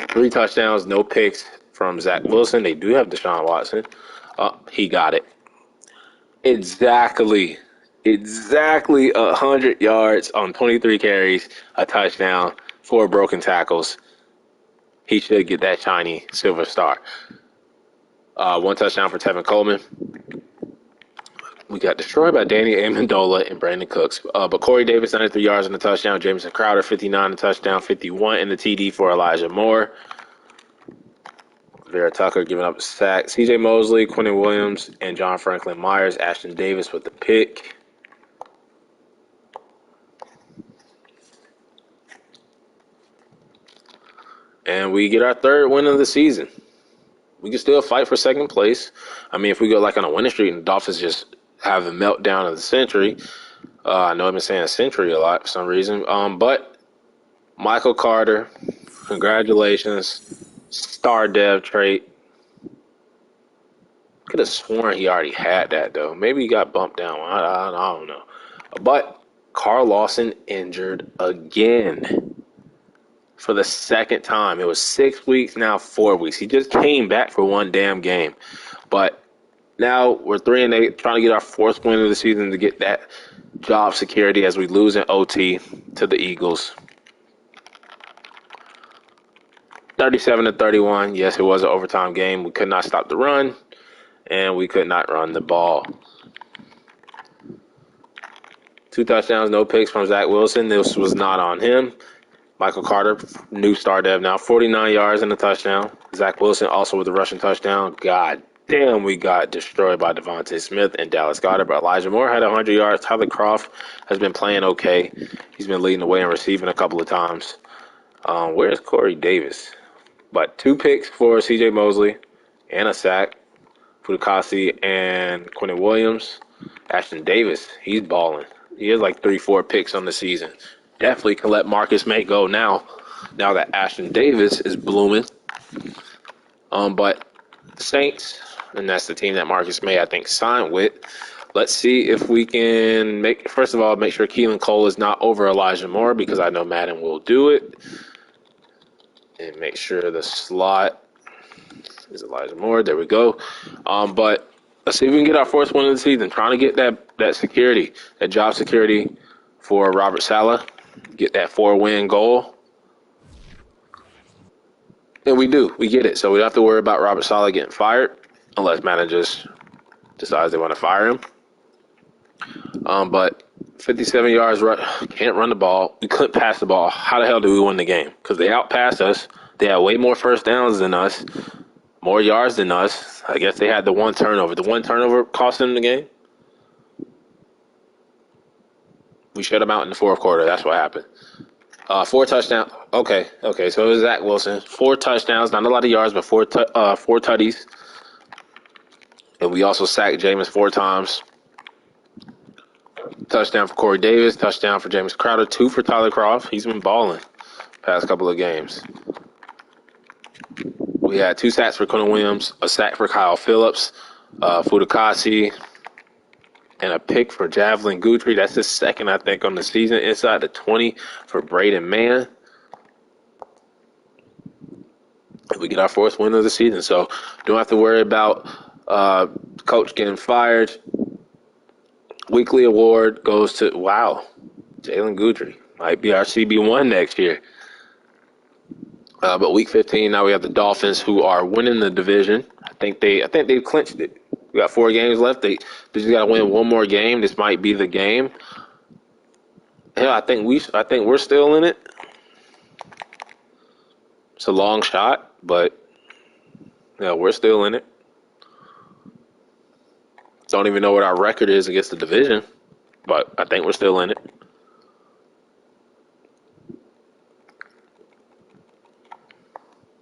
3 touchdowns, no picks from Zach Wilson. They do have Deshaun Watson. He got it. Exactly 100 yards on 23 carries, a touchdown, 4 broken tackles. He should get that shiny silver star. 1 touchdown for Tevin Coleman. We got destroyed by Danny Amendola and Brandon Cooks. But Corey Davis, 93 yards and a touchdown. Jameson Crowder, 59 a touchdown, 51 in the TD for Elijah Moore. Vera Tucker giving up a sack. C.J. Mosley, Quentin Williams, and John Franklin Myers. Ashton Davis with the pick. And we get our 3rd win of the season. We can still fight for 2nd place. I mean, if we go like on a winning streak and the Dolphins just have a meltdown of the century. I know I've been saying century a lot for some reason. But Michael Carter, congratulations. Star dev trait. Could have sworn he already had that, though. Maybe he got bumped down. I don't know. But Carl Lawson injured again for the 2nd time. It was 6 weeks, now 4 weeks. He just came back for 1 damn game. But now we're 3-8, trying to get our 4th win of the season to get that job security as we lose in OT to the Eagles. 37-31. Yes, it was an overtime game. We could not stop the run, and we could not run the ball. 2 touchdowns, no picks from Zach Wilson. This was not on him. Michael Carter, new star dev now, 49 yards and a touchdown. Zach Wilson also with a rushing touchdown. God damn, we got destroyed by Devontae Smith and Dallas Goedert. But Elijah Moore had 100 yards. Tyler Kroft has been playing okay. He's been leading the way and receiving a couple of times. Where's Corey Davis? But 2 picks for C.J. Mosley and a sack. Fudukasi and Quentin Williams. Ashton Davis, he's balling. He has like 3-4 picks on the season. Definitely can let Marcus May go now that Ashton Davis is blooming. But the Saints, and that's the team that Marcus May, I think, signed with. Let's see if we can make sure Keelan Cole is not over Elijah Moore, because I know Madden will do it. And make sure the slot is Elijah Moore. There we go. But let's see if we can get our first win of the season. Trying to get that security, that job security for Robert Saleh. Get that 4-win goal. And we do. We get it. So we don't have to worry about Robert Saleh getting fired unless Madden just decides they want to fire him. But 57 yards, can't run the ball. We couldn't pass the ball. How the hell do we win the game? Because they outpassed us. They had way more first downs than us, more yards than us. I guess they had the 1 turnover. The 1 turnover cost them the game. We shut them out in the fourth quarter. That's what happened. 4 touchdowns. Okay. So it was Zach Wilson. 4 touchdowns. Not a lot of yards, but 4 tutties. And we also sacked Jameis 4 times. Touchdown for Corey Davis. Touchdown for James Crowder. 2 for Tyler Kroft. He's been balling past couple of games. We had 2 sacks for Quentin Williams. A sack for Kyle Phillips. Fudukasi. And a pick for Javelin Guthrie. That's his second, I think, on the season. Inside the 20 for Braden Mann. We get our 4th win of the season. So don't have to worry about coach getting fired. Weekly award goes to, Jalen Guthrie. Might be our CB1 next year. But week 15, now we have the Dolphins, who are winning the division. I think they've clinched it. We got 4 games left. They just got to win 1 more game. This might be the game. Hell, I think we're still in it. It's a long shot, but yeah, we're still in it. Don't even know what our record is against the division, but I think we're still in it.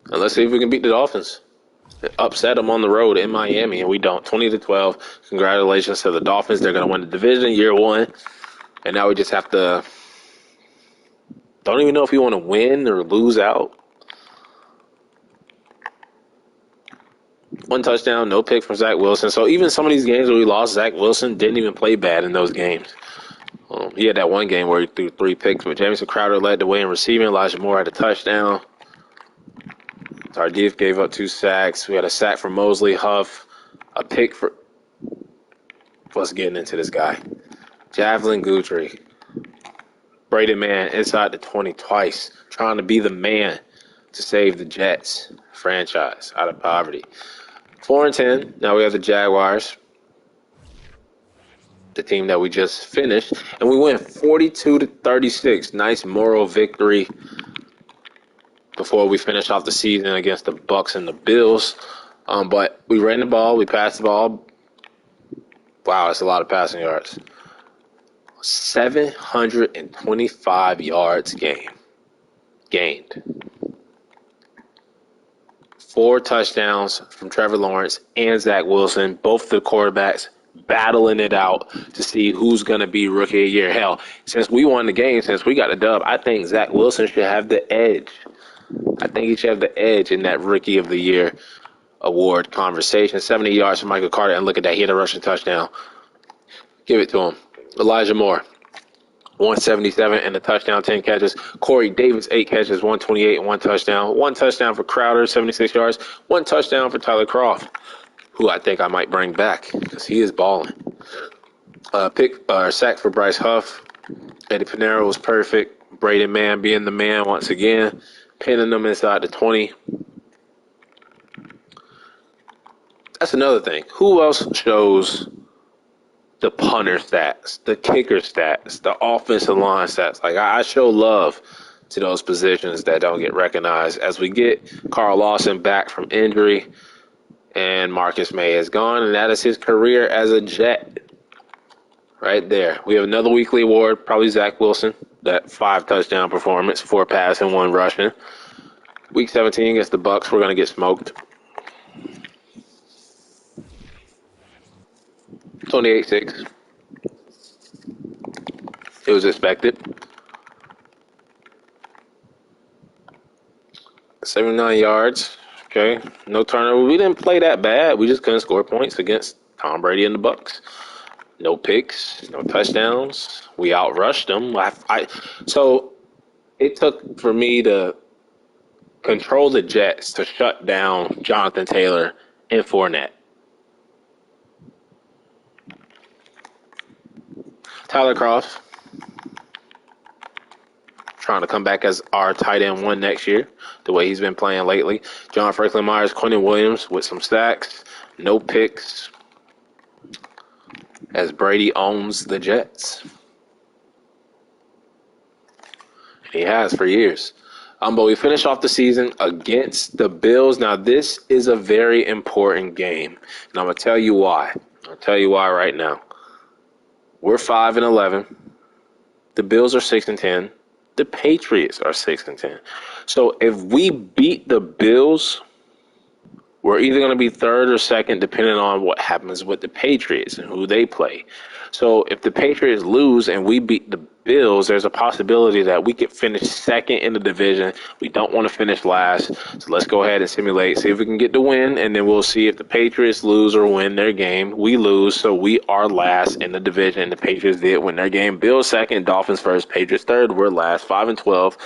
And let's see if we can beat the Dolphins. Upset them on the road in Miami, and we don't. 20-12. Congratulations to the Dolphins. They're going to win the division year 1. And now we just have to. Don't even know if you want to win or lose out. 1 touchdown, no pick from Zach Wilson. So even some of these games where we lost, Zach Wilson didn't even play bad in those games. He had that one game where he threw 3 picks, but Jamison Crowder led the way in receiving. Elijah Moore had a touchdown. Tardif gave up 2 sacks. We had a sack from Mosley, Huff, a pick for. What's getting into this guy? Javelin Guthrie. Braden Mann inside the 20 twice, trying to be the man to save the Jets franchise out of poverty. 4-10. Now we have the Jaguars, the team that we just finished, and we went 42-36. Nice moral victory before we finish off the season against the Bucs and the Bills. But we ran the ball, we passed the ball. Wow, that's a lot of passing yards. 725 yards gained. 4 touchdowns from Trevor Lawrence and Zach Wilson, both the quarterbacks battling it out to see who's going to be Rookie of the Year. Hell, since we won the game, since we got the dub, I think Zach Wilson should have the edge. I think he should have the edge in that Rookie of the Year award conversation. 70 yards from Michael Carter, and look at that. He had a rushing touchdown. Give it to him. Elijah Moore, 177 and a touchdown, 10 catches. Corey Davis, 8 catches, 128 and 1 touchdown. 1 touchdown for Crowder, 76 yards. 1 touchdown for Tyler Kroft, who I think I might bring back because he is balling. Sack for Bryce Huff. Eddie Pinero was perfect. Braden Mann being the man once again, pinning them inside the 20. That's another thing. Who else shows the punter stats, the kicker stats, the offensive line stats? Like, I show love to those positions that don't get recognized. As we get Carl Lawson back from injury and Marcus May is gone, and that is his career as a Jet right there. We have another weekly award, probably Zach Wilson, that 5 touchdown performance, 4 passing, 1 rushing. Week 17 against the Bucks, we're going to get smoked. 28-6. It was expected. 79 yards. Okay. No turnover. We didn't play that bad. We just couldn't score points against Tom Brady and the Bucks. No picks, no touchdowns. We outrushed them. So it took for me to control the Jets to shut down Jonathan Taylor and Fournette. Tyler Croft trying to come back as our tight end one next year, the way he's been playing lately. John Franklin Myers, Quentin Williams with some sacks, no picks, as Brady owns the Jets. He has for years. But we finish off the season against the Bills. Now, this is a very important game, and I'm going to tell you why. I'll tell you why right now. We're 5-11. The Bills are 6-10. The Patriots are 6-10. So if we beat the Bills, we're either going to be third or second, depending on what happens with the Patriots and who they play. So if the Patriots lose and we beat the Bills, there's a possibility that we could finish second in the division. We don't want to finish last. So let's go ahead and simulate, see if we can get the win, and then we'll see if the Patriots lose or win their game. We lose, so we are last in the division. The Patriots did win their game. Bills second, Dolphins first, Patriots third. We're last, 5-12.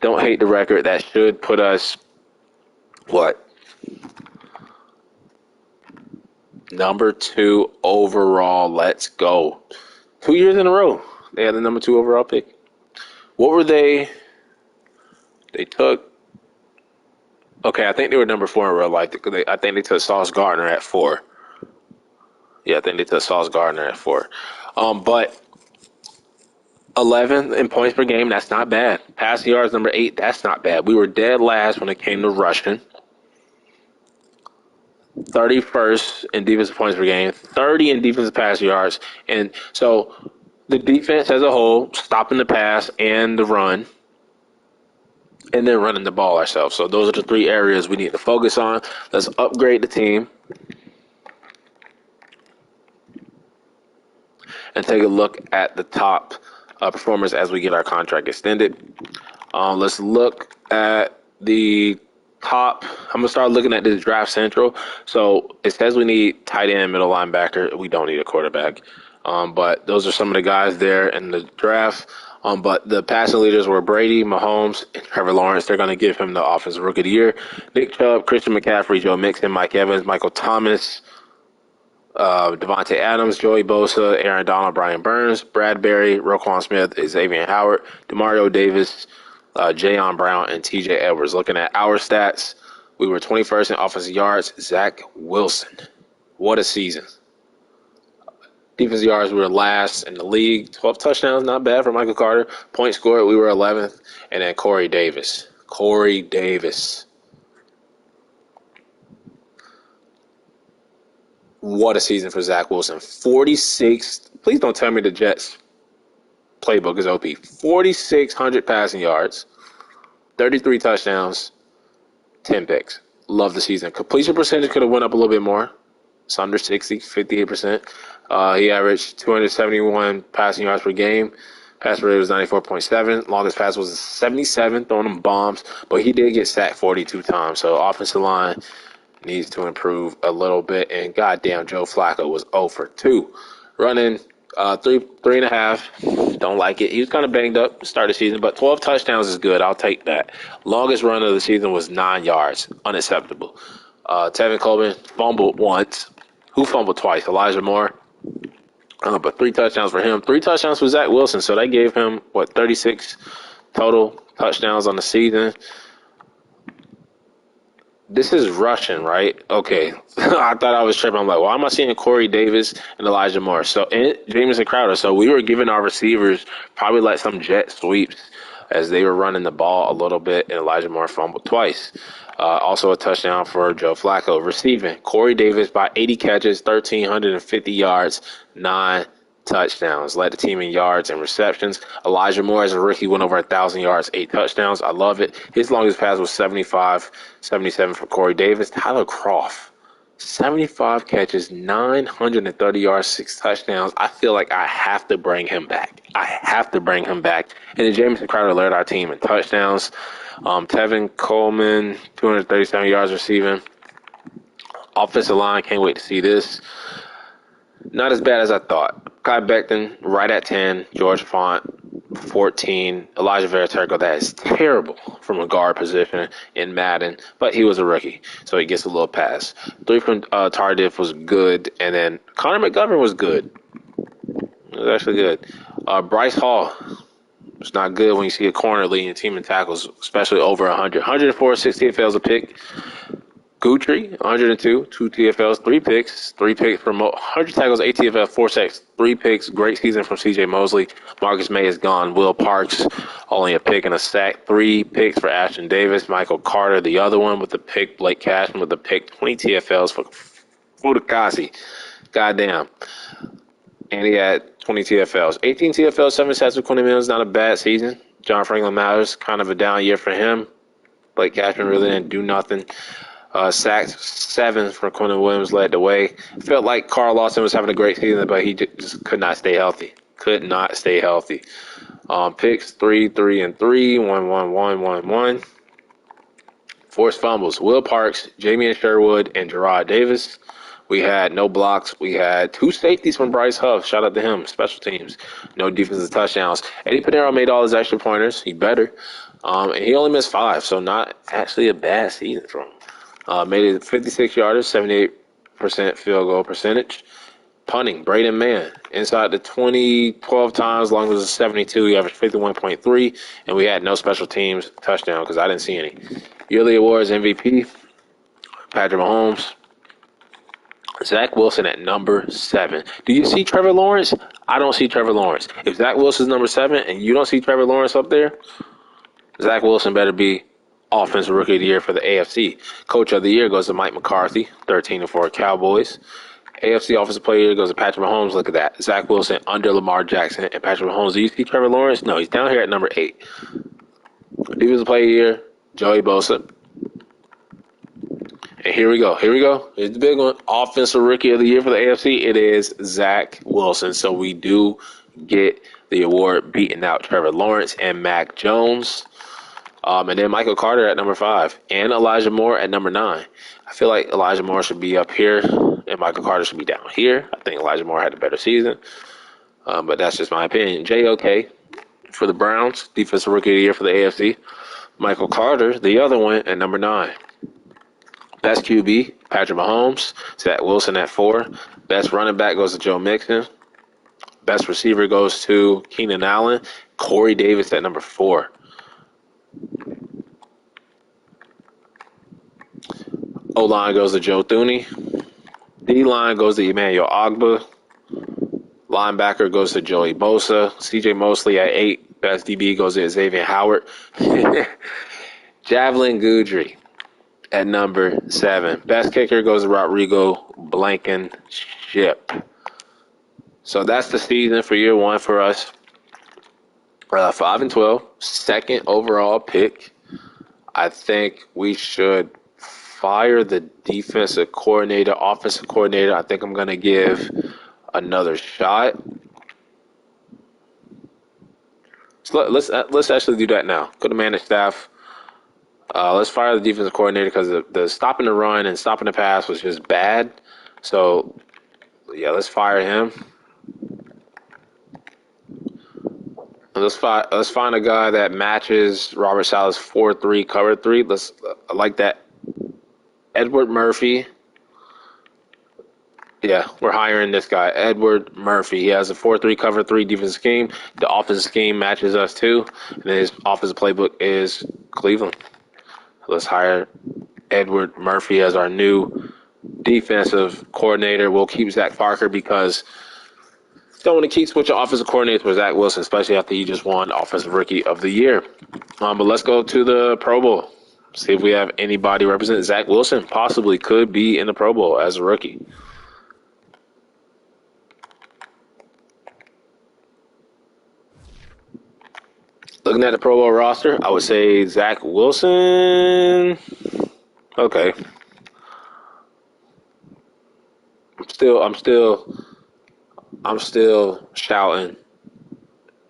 Don't hate the record. That should put us, what? Number 2 overall. Let's go. 2 years in a row, they had the number 2 overall pick. What were they? They took. Okay, I think they were number 4 in real life. I think they took Sauce Gardner at 4. Yeah, I think they took Sauce Gardner at 4. But 11 in points per game, that's not bad. Passing yards, number 8, that's not bad. We were dead last when it came to rushing. 31st in defensive points per game, 30 in defensive pass yards. And so the defense as a whole, stopping the pass and the run, and then running the ball ourselves. So those are the 3 areas we need to focus on. Let's upgrade the team and take a look at the top performers as we get our contract extended. Let's look at the top. I'm going to start looking at this draft central. So it says we need tight end, middle linebacker. We don't need a quarterback. But those are some of the guys there in the draft. But the passing leaders were Brady, Mahomes, and Trevor Lawrence. They're going to give him the Offensive Rookie of the Year. Nick Chubb, Christian McCaffrey, Joe Mixon, Mike Evans, Michael Thomas, Devontae Adams, Joey Bosa, Aaron Donald, Brian Burns, Bradbury, Roquan Smith, Xavier Howard, DeMario Davis, Jayon Brown, and TJ Edwards. Looking at our stats, we were 21st in offensive yards. Zach Wilson. What a season. Defensive yards, we were last in the league. 12 touchdowns, not bad for Michael Carter. Points scored, we were 11th. And then Corey Davis. What a season for Zach Wilson. 46. Please don't tell me the Jets playbook is OP. 4,600 passing yards, 33 touchdowns, 10 picks. Love the season. Completion percentage could have went up a little bit more. It's under 60, 58%. He averaged 271 passing yards per game. Pass rate was 94.7. Longest pass was 77, throwing them bombs. But he did get sacked 42 times. So offensive line needs to improve a little bit. And goddamn, Joe Flacco was 0 for 2. Running 3.5. Don't like it. He was kind of banged up to start the season, but 12 touchdowns is good. I'll take that. Longest run of the season was 9 yards. Unacceptable. Tevin Coleman fumbled once. Who fumbled twice? Elijah Moore. But 3 touchdowns for him. 3 touchdowns for Zach Wilson. So they gave him, 36 total touchdowns on the season. This is rushing, right? Okay. I thought I was tripping. I'm like, why am I seeing Corey Davis and Elijah Moore? And Jamison Crowder. So we were giving our receivers probably like some jet sweeps as they were running the ball a little bit, and Elijah Moore fumbled twice. Also a touchdown for Joe Flacco. Receiving, Corey Davis by 80 catches, 1,350 yards, 9 touchdowns. Led the team in yards and receptions. Elijah Moore, as a rookie, went over 1,000 yards, 8 touchdowns. I love it. His longest pass was 75, 77 for Corey Davis. Tyler Kroft, 75 catches, 930 yards, 6 touchdowns. I feel like I have to bring him back. And then Jamison Crowder led our team in touchdowns. Tevin Coleman, 237 yards receiving. Offensive line, can't wait to see this. Not as bad as I thought. Kai Becton, right at 10. George Font, 14. Elijah Vera-Turco, that is terrible from a guard position in Madden, but he was a rookie, so he gets a little pass. 3 from Tardif was good, and then Connor McGovern was good. It was actually good. Bryce Hall, it's not good when you see a corner leading a team in tackles, especially over 100. 104, 6 TFLs a pick. Guthrie, 102, 2 TFLs, 3 picks. 3 picks from 100 tackles, 8 TFLs, 4 sacks, 3 picks. Great season from C.J. Mosley. Marcus May is gone. Will Parks, only a pick and a sack. 3 picks for Ashton Davis. Michael Carter, the other one, with the pick. Blake Cashman with the pick. 20 TFLs for Fudukasi. Goddamn. And he had 20 TFLs. 18 TFLs, 7 sacks for Quentin Williams. Not a bad season. John Franklin Mathers, kind of a down year for him. Blake Cashman really didn't do nothing. Sacks, 7 for Quentin Williams, led the way. Felt like Carl Lawson was having a great season, but he just could not stay healthy. Picks, 3, 3, and 3, 1, 1, 1, 1, 1. Forced fumbles, Will Parks, Jamie Sherwood, and Gerard Davis. We had no blocks. We had 2 safeties from Bryce Huff. Shout out to him. Special teams. No defensive touchdowns. Eddie Pinero made all his extra pointers. He better. And he only missed 5, so not actually a bad season for him. Made it 56 yarders, 78% field goal percentage. Punting, Braden Mann, inside the 20, 12 times, long as a 72. He averaged 51.3, and we had no special teams touchdown because I didn't see any. Yearly awards, MVP, Patrick Mahomes. Zach Wilson at number 7. Do you see Trevor Lawrence? I don't see Trevor Lawrence. If Zach Wilson's number 7 and you don't see Trevor Lawrence up there, Zach Wilson better be Offensive Rookie of the Year for the AFC. Coach of the Year goes to Mike McCarthy, 13-4 Cowboys. AFC Offensive Player of the Year goes to Patrick Mahomes. Look at that. Zach Wilson under Lamar Jackson and Patrick Mahomes. Do you see Trevor Lawrence? No, he's down here at number 8. Defensive Player of the Year, Joey Bosa. And here we go. Here's the big one. Offensive Rookie of the Year for the AFC. It is Zach Wilson. So we do get the award, beating out Trevor Lawrence and Mac Jones. And then Michael Carter at number 5 and Elijah Moore at number 9. I feel like Elijah Moore should be up here and Michael Carter should be down here. I think Elijah Moore had a better season, but that's just my opinion. J.O.K. for the Browns, Defensive Rookie of the Year for the AFC. Michael Carter, the other one, at number 9. Best QB, Patrick Mahomes. Zach Wilson at 4. Best running back goes to Joe Mixon. Best receiver goes to Keenan Allen. Corey Davis at number 4. O-line goes to Joe Thuney. D-line goes to Emmanuel Ogba. Linebacker goes to Joey Bosa. C.J. Mosley at 8. Best DB goes to Xavier Howard. Javelin Guthrie at number 7. Best kicker goes to Rodrigo Blankenship. So that's the season for year 1 for us. 5-12, second overall pick. I think we should fire the defensive coordinator, offensive coordinator. I think I'm going to give another shot. So let's actually do that now. Go to manage staff. Let's fire the defensive coordinator because the stopping the run and stopping the pass was just bad. So, yeah, let's fire him. Let's find a guy that matches Robert Saleh's 4-3 cover 3. I like that. Edward Murphy. Yeah, we're hiring this guy, Edward Murphy. He has a 4-3 cover 3 defensive scheme. The offensive scheme matches us too. And his offensive playbook is Cleveland. Let's hire Edward Murphy as our new defensive coordinator. We'll keep Zach Parker because don't want to keep switching offensive coordinators with Zach Wilson, especially after he just won Offensive Rookie of the Year. But let's go to the Pro Bowl. See if we have anybody represent. Zach Wilson possibly could be in the Pro Bowl as a rookie. Looking at the Pro Bowl roster, I would say Zach Wilson. Okay. I'm still shouting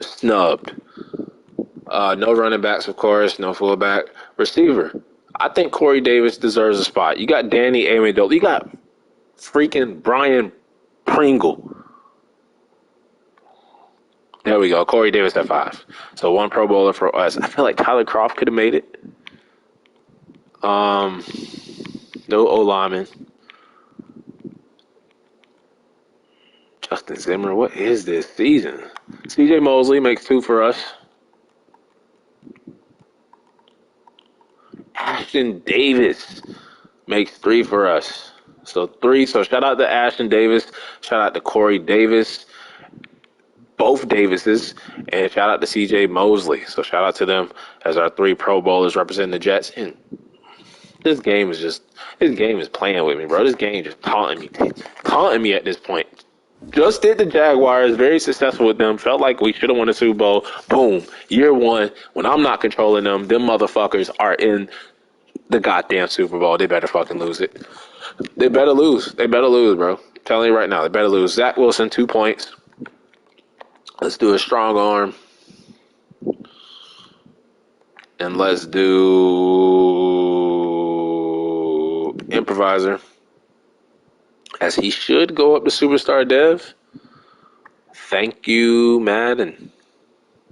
snubbed. No running backs, of course. No fullback. Receiver. I think Corey Davis deserves a spot. You got Danny Amendola. You got freaking Brian Pringle. There we go. Corey Davis at 5. So 1 Pro Bowler for us. I feel like Tyler Kroft could have made it. No O lineman. Justin Zimmer. What is this season? CJ Mosley makes 2 for us. Ashton Davis makes 3 for us. So 3. So shout out to Ashton Davis. Shout out to Corey Davis. Both Davises. And shout out to CJ Mosley. So shout out to them as our 3 Pro Bowlers representing the Jets. And this game is playing with me, bro. This game just taunting me at this point. Just did the Jaguars, very successful with them. Felt like we should have won the Super Bowl. Boom. Year 1, when I'm not controlling them motherfuckers are in the goddamn Super Bowl. They better fucking lose it. They better lose. They better lose, bro. I'm telling you right now, they better lose. Zach Wilson, 2 points. Let's do a strong arm. And let's do improviser. As he should go up to superstar dev. Thank you, Madden.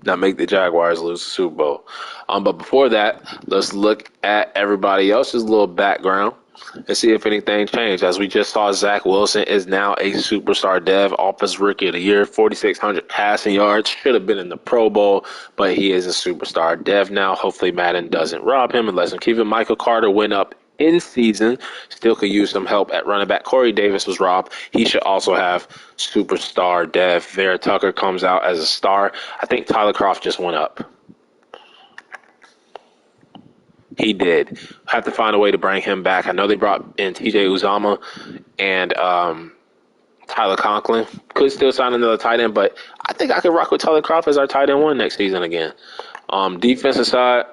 Not make the Jaguars lose the Super Bowl. But before that, let's look at everybody else's little background and see if anything changed. As we just saw, Zach Wilson is now a superstar dev, offensive rookie of the year, 4,600 passing yards. Should have been in the Pro Bowl, but he is a superstar dev now. Hopefully Madden doesn't rob him and lets him keep it. Michael Carter went up in season, still could use some help at running back. Corey Davis was robbed. He should also have superstar dev. Vera Tucker comes out as a star. I think Tyler Kroft just went up. He did. Have to find a way to bring him back. I know they brought in TJ Uzama and Tyler Conklin. Could still sign another tight end, but I think I could rock with Tyler Kroft as our tight end 1 next season again. Defensive side,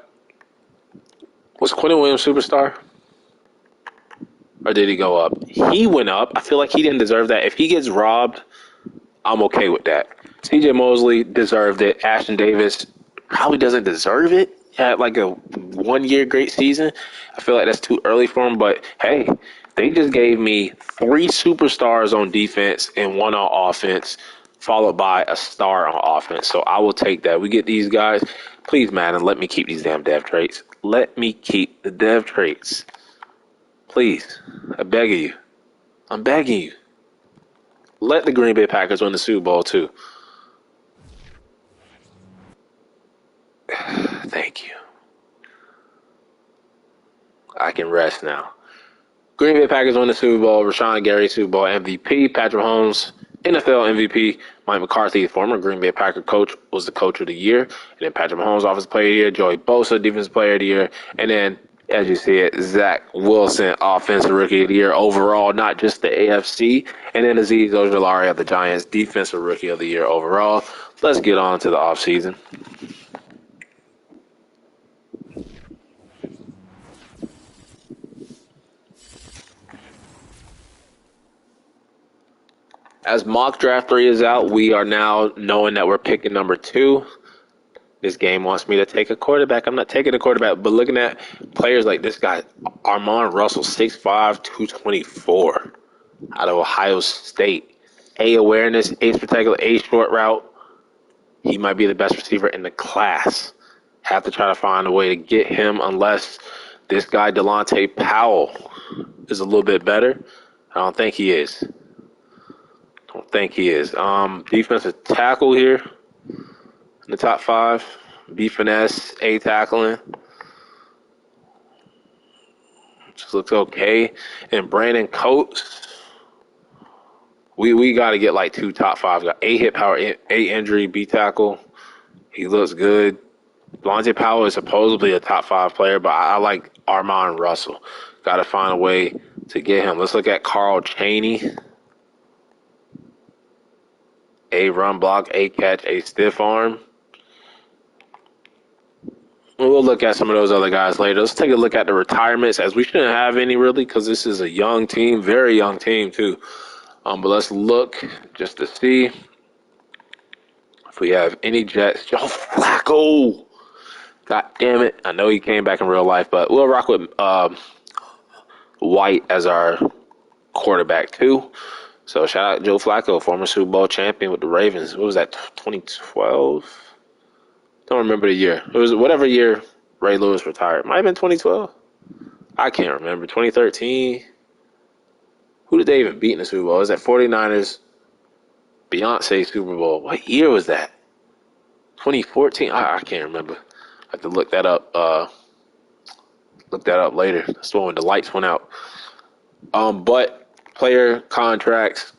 was Quentin Williams superstar? Or did he go up? He went up. I feel like he didn't deserve that. If he gets robbed, I'm okay with that. CJ Mosley deserved it. Ashton Davis probably doesn't deserve it. He had like a 1-year great season. I feel like that's too early for him. But, hey, they just gave me 3 superstars on defense and 1 on offense, followed by a star on offense. So I will take that. We get these guys. Please, Madden, let me keep these damn dev traits. Let me keep the dev traits. Please, I beg of you. I'm begging you. Let the Green Bay Packers win the Super Bowl, too. Thank you. I can rest now. Green Bay Packers win the Super Bowl. Rashawn Gary, Super Bowl MVP. Patrick Mahomes, NFL MVP. Mike McCarthy, former Green Bay Packer coach, was the coach of the year. And then Patrick Mahomes, offensive player of the year. Joey Bosa, defensive player of the year. And then, as you see it, Zach Wilson, offensive rookie of the year overall, not just the AFC. And then Azeez Ojulari of the Giants, defensive rookie of the year overall. Let's get on to the offseason. As mock draft 3 is out, we are now knowing that we're picking number 2. This game wants me to take a quarterback. I'm not taking a quarterback, but looking at players like this guy, Armand Russell, 6'5", 224, out of Ohio State. A awareness, A spectacular, A short route. He might be the best receiver in the class. Have to try to find a way to get him unless this guy, Delonte Powell, is a little bit better. I don't think he is. Defensive tackle here. In the top 5, B finesse, A tackling. Just looks okay. And Brandon Coates, we got to get like 2 top 5. Got A hit power, A injury, B tackle. He looks good. Delonte Powell is supposedly a top 5 player, but I like Armand Russell. Got to find a way to get him. Let's look at Carl Chaney. A run block, A catch, A stiff arm. We'll look at some of those other guys later. Let's take a look at the retirements, as we shouldn't have any really, because this is a young team, very young team too. But let's look just to see if we have any Jets. Joe Flacco. God damn it. I know he came back in real life, but we'll rock with White as our quarterback too. So shout out Joe Flacco, former Super Bowl champion with the Ravens. What was that, 2012? Don't remember the year. It was whatever year Ray Lewis retired. Might have been 2012. I can't remember. 2013. Who did they even beat in the Super Bowl? It was that 49ers Beyonce Super Bowl. What year was that? 2014? I can't remember. I have to look that up. Look that up later. That's the one when the lights went out. But player contracts.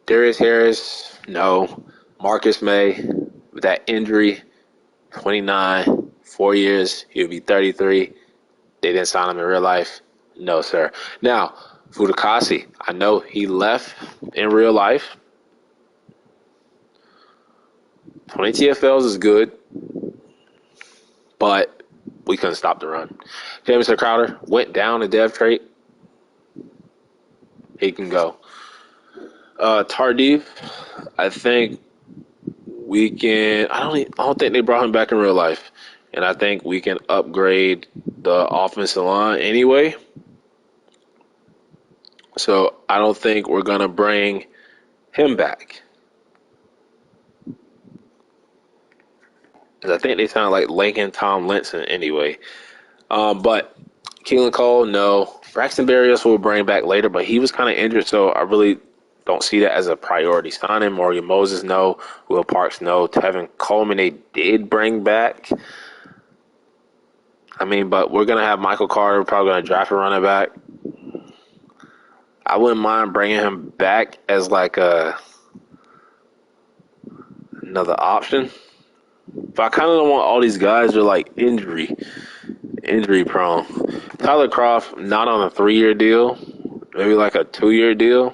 Darius Harris, no. Marcus May, with that injury, 29, 4 years, he'll be 33. They didn't sign him in real life. No, sir. Now, Fudukasi, I know he left in real life. 20 TFLs is good, but we couldn't stop the run. Jamison Crowder went down a dev trait. He can go. Tardif, I think we can. I don't think they brought him back in real life, and I think we can upgrade the offensive line anyway. So I don't think we're gonna bring him back. Because I think they sound like Lincoln Tomlinson anyway. But Keelan Cole, no. Braxton Berrios will bring back later, but he was kind of injured, so I really don't see that as a priority. Signing Morgan Moses, no. Will Parks, no. Tevin Coleman, they did bring back. I mean, but we're going to have Michael Carter. We're probably going to draft a running back. I wouldn't mind bringing him back as like another option. But I kind of don't want all these guys who are like injury prone. Tyler Kroft, not on a 3-year deal. Maybe like a 2-year deal.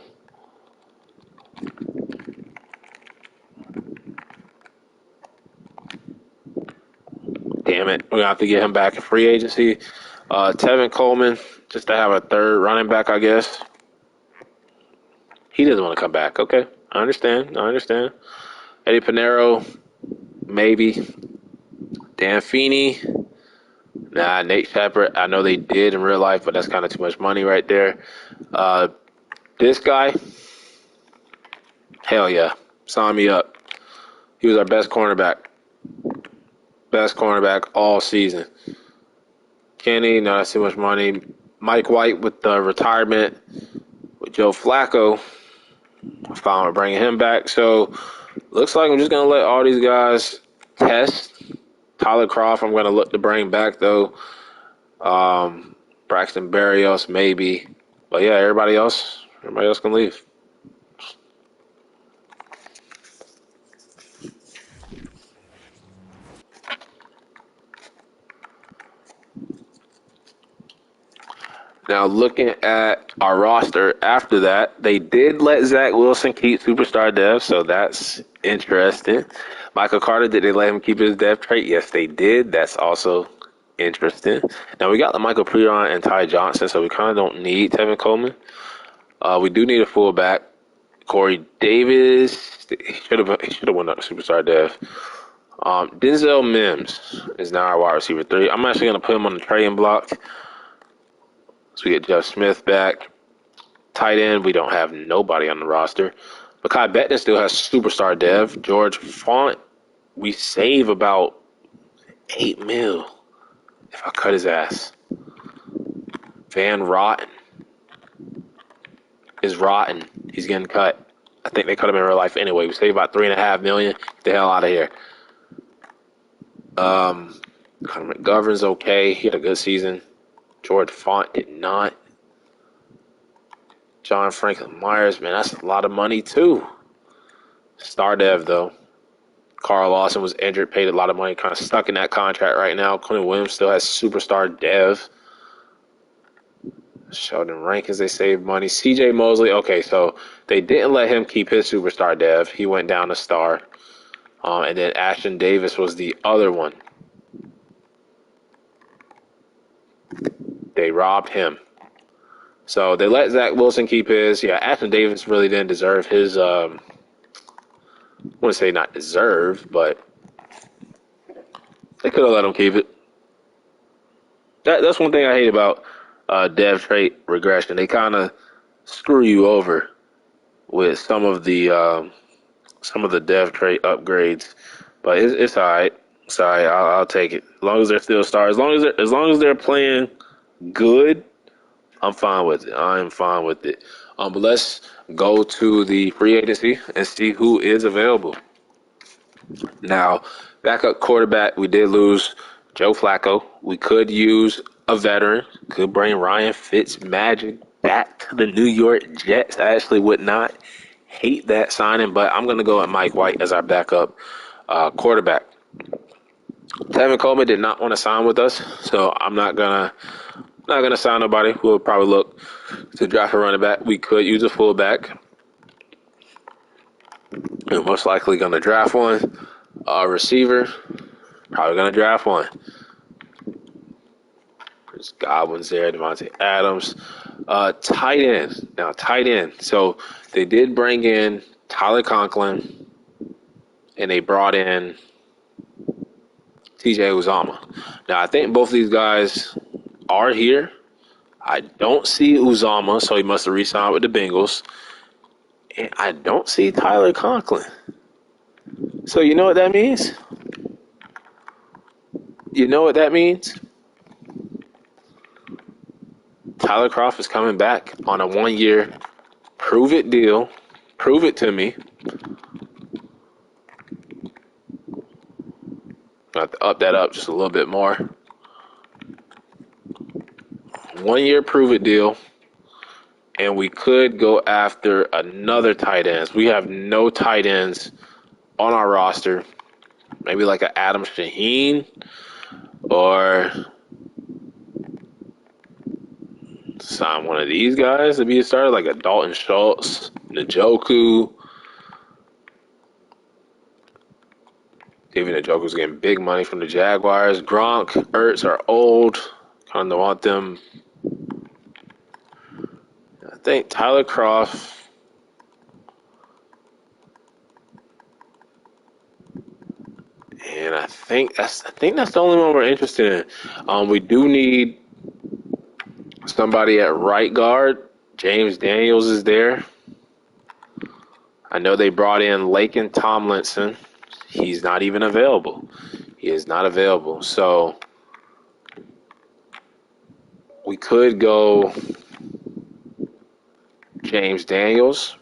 Damn it. We're going to have to get him back in free agency. Tevin Coleman, just to have a third running back, I guess. He doesn't want to come back. Okay. I understand. Eddie Pinero, maybe. Dan Feeney. Nah, Nate Shepard. I know they did in real life, but that's kind of too much money right there. This guy, hell yeah. Sign me up. He was our best cornerback. Best cornerback all season. Kenny, no, that's too much money. Mike White with the retirement. With Joe Flacco, I found we're bringing him back. So, looks like I'm just going to let all these guys test. Tyler Kroft, I'm going to look to bring back, though. Braxton Berrios, maybe. But, yeah, everybody else can leave. Now, looking at our roster after that, they did let Zach Wilson keep superstar dev, so that's interesting. Michael Carter, did they let him keep his dev trait? Yes, they did. That's also interesting. Now, we got the Michael Prion and Ty Johnson, so we kind of don't need Tevin Coleman. We do need a fullback. Corey Davis, he should have won up the superstar dev. Denzel Mims is now our wide receiver 3. I'm actually going to put him on the trading block. So we get Jeff Smith back. Tight end, we don't have nobody on the roster. Mekhi Becton still has superstar dev. George Font, we save about $8 million if I cut his ass. Van Rotten is rotten. He's getting cut. I think they cut him in real life anyway. We save about $3.5 million. Get the hell out of here. Connor McGovern's okay. He had a good season. George Font did not. John Franklin Myers, man, that's a lot of money too. Star dev though. Carl Lawson was injured, paid a lot of money, kind of stuck in that contract right now. Quentin Williams still has superstar dev. Sheldon Rankins, they saved money. CJ Mosley, okay, so they didn't let him keep his superstar dev. He went down a star. And then Ashton Davis was the other one. They robbed him. So they let Zach Wilson keep his. Yeah, Ashton Davis really didn't deserve his. I wouldn't say not deserve, but they could have let him keep it. That's one thing I hate about dev trait regression. They kind of screw you over with some of the dev trait upgrades, but it's all right. It's all right. I'll take it as long as they're still stars. As long as they're playing good, I'm fine with it. I am fine with it. But let's go to the free agency and see who is available. Now, backup quarterback, we did lose Joe Flacco. We could use a veteran. Could bring Ryan Fitzmagic back to the New York Jets. I actually would not hate that signing, but I'm going to go at Mike White as our backup quarterback. Tevin Coleman did not want to sign with us, so I'm not gonna sign nobody. We'll probably look to draft a running back. We could use a fullback. We're most likely going to draft one. Receiver, probably going to draft one. There's Godwin's there, Devontae Adams. Tight end. Now, tight end. So they did bring in Tyler Conklin, and they brought in TJ Uzama. Now, I think both of these guys are here. I don't see Uzama, so he must have re-signed with the Bengals. And I don't see Tyler Conklin. So you know what that means? You know what that means? Tyler Kroft is coming back on a 1-year prove-it deal. Prove it to me. I have to up that up just a little bit more. 1-year prove-it deal. And we could go after another tight end. We have no tight ends on our roster. Maybe like an Adam Shaheen or sign one of these guys to be a starter, like a Dalton Schultz, Njoku. David Njoku's getting big money from the Jaguars. Gronk, Ertz are old. Kind of want them. I think Tyler Kroft. And I think that's the only one we're interested in. We do need somebody at right guard. James Daniels is there. I know they brought in Laken Tomlinson. He's not even available. He is not available. So we could go James Daniels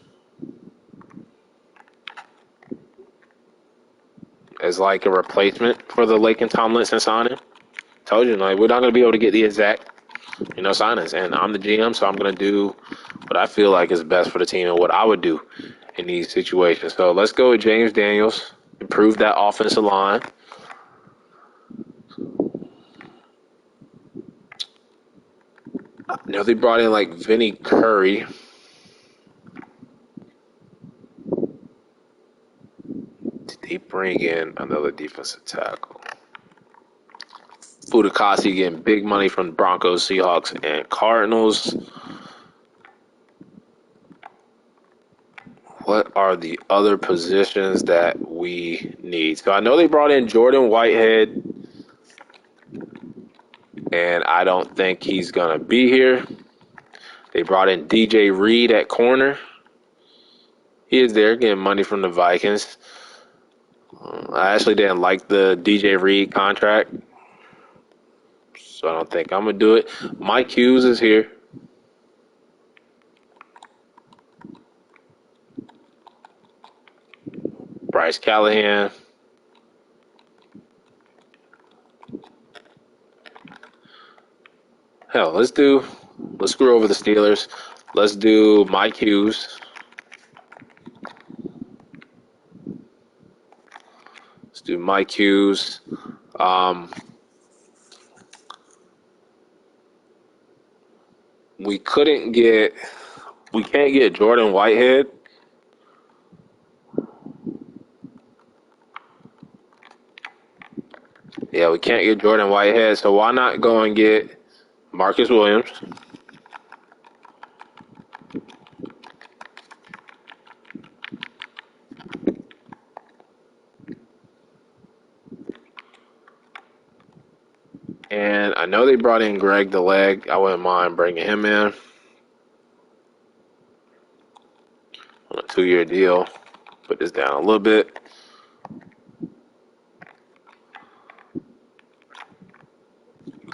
as like a replacement for the Laken Tomlinson signing. Told you, like, we're not going to be able to get the exact, signings. And I'm the GM, so I'm going to do what I feel like is best for the team and what I would do in these situations. So let's go with James Daniels, improve that offensive line. I know they brought in like Vinny Curry. Did they bring in another defensive tackle? Budakasi getting big money from the Broncos, Seahawks, and Cardinals. What are the other positions that we need? So I know they brought in Jordan Whitehead, and I don't think he's going to be here. They brought in DJ Reed at corner. He is there getting money from the Vikings. I actually didn't like the DJ Reed contract, so I don't think I'm going to do it. Mike Hughes is here. Bryce Callahan. Hell, let's screw over the Steelers. Let's do Mike Hughes. Let's do Mike Hughes. We can't get Jordan Whitehead. Yeah, we can't get Jordan Whitehead, so why not go and get Marcus Williams? And I know they brought in Greg the Leg. I wouldn't mind bringing him in on a 2-year deal. Put this down a little bit.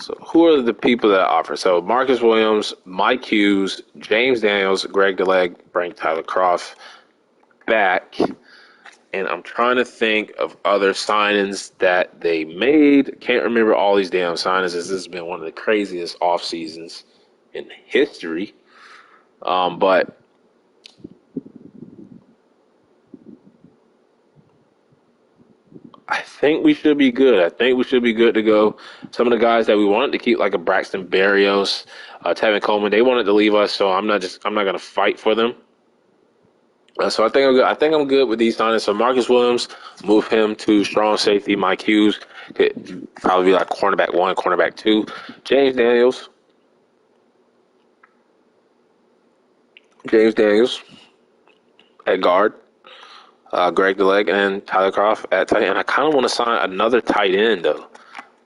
So who are the people that offer? So Marcus Williams, Mike Hughes, James Daniels, Greg the Leg, bring Tyler Croft back. And I'm trying to think of other signings that they made. Can't remember all these damn signings. This has been one of the craziest off seasons in history. But I think we should be good. I think we should be good to go. Some of the guys that we wanted to keep, like a Braxton Berrios, Tevin Coleman, they wanted to leave us, so I'm not gonna fight for them. So I think I'm good. I think I'm good with these signings. So Marcus Williams, move him to strong safety. Mike Hughes could probably be like cornerback 1, cornerback 2. James Daniels at guard. Greg the Leg and Tyler Croft at tight end. I kind of want to sign another tight end though.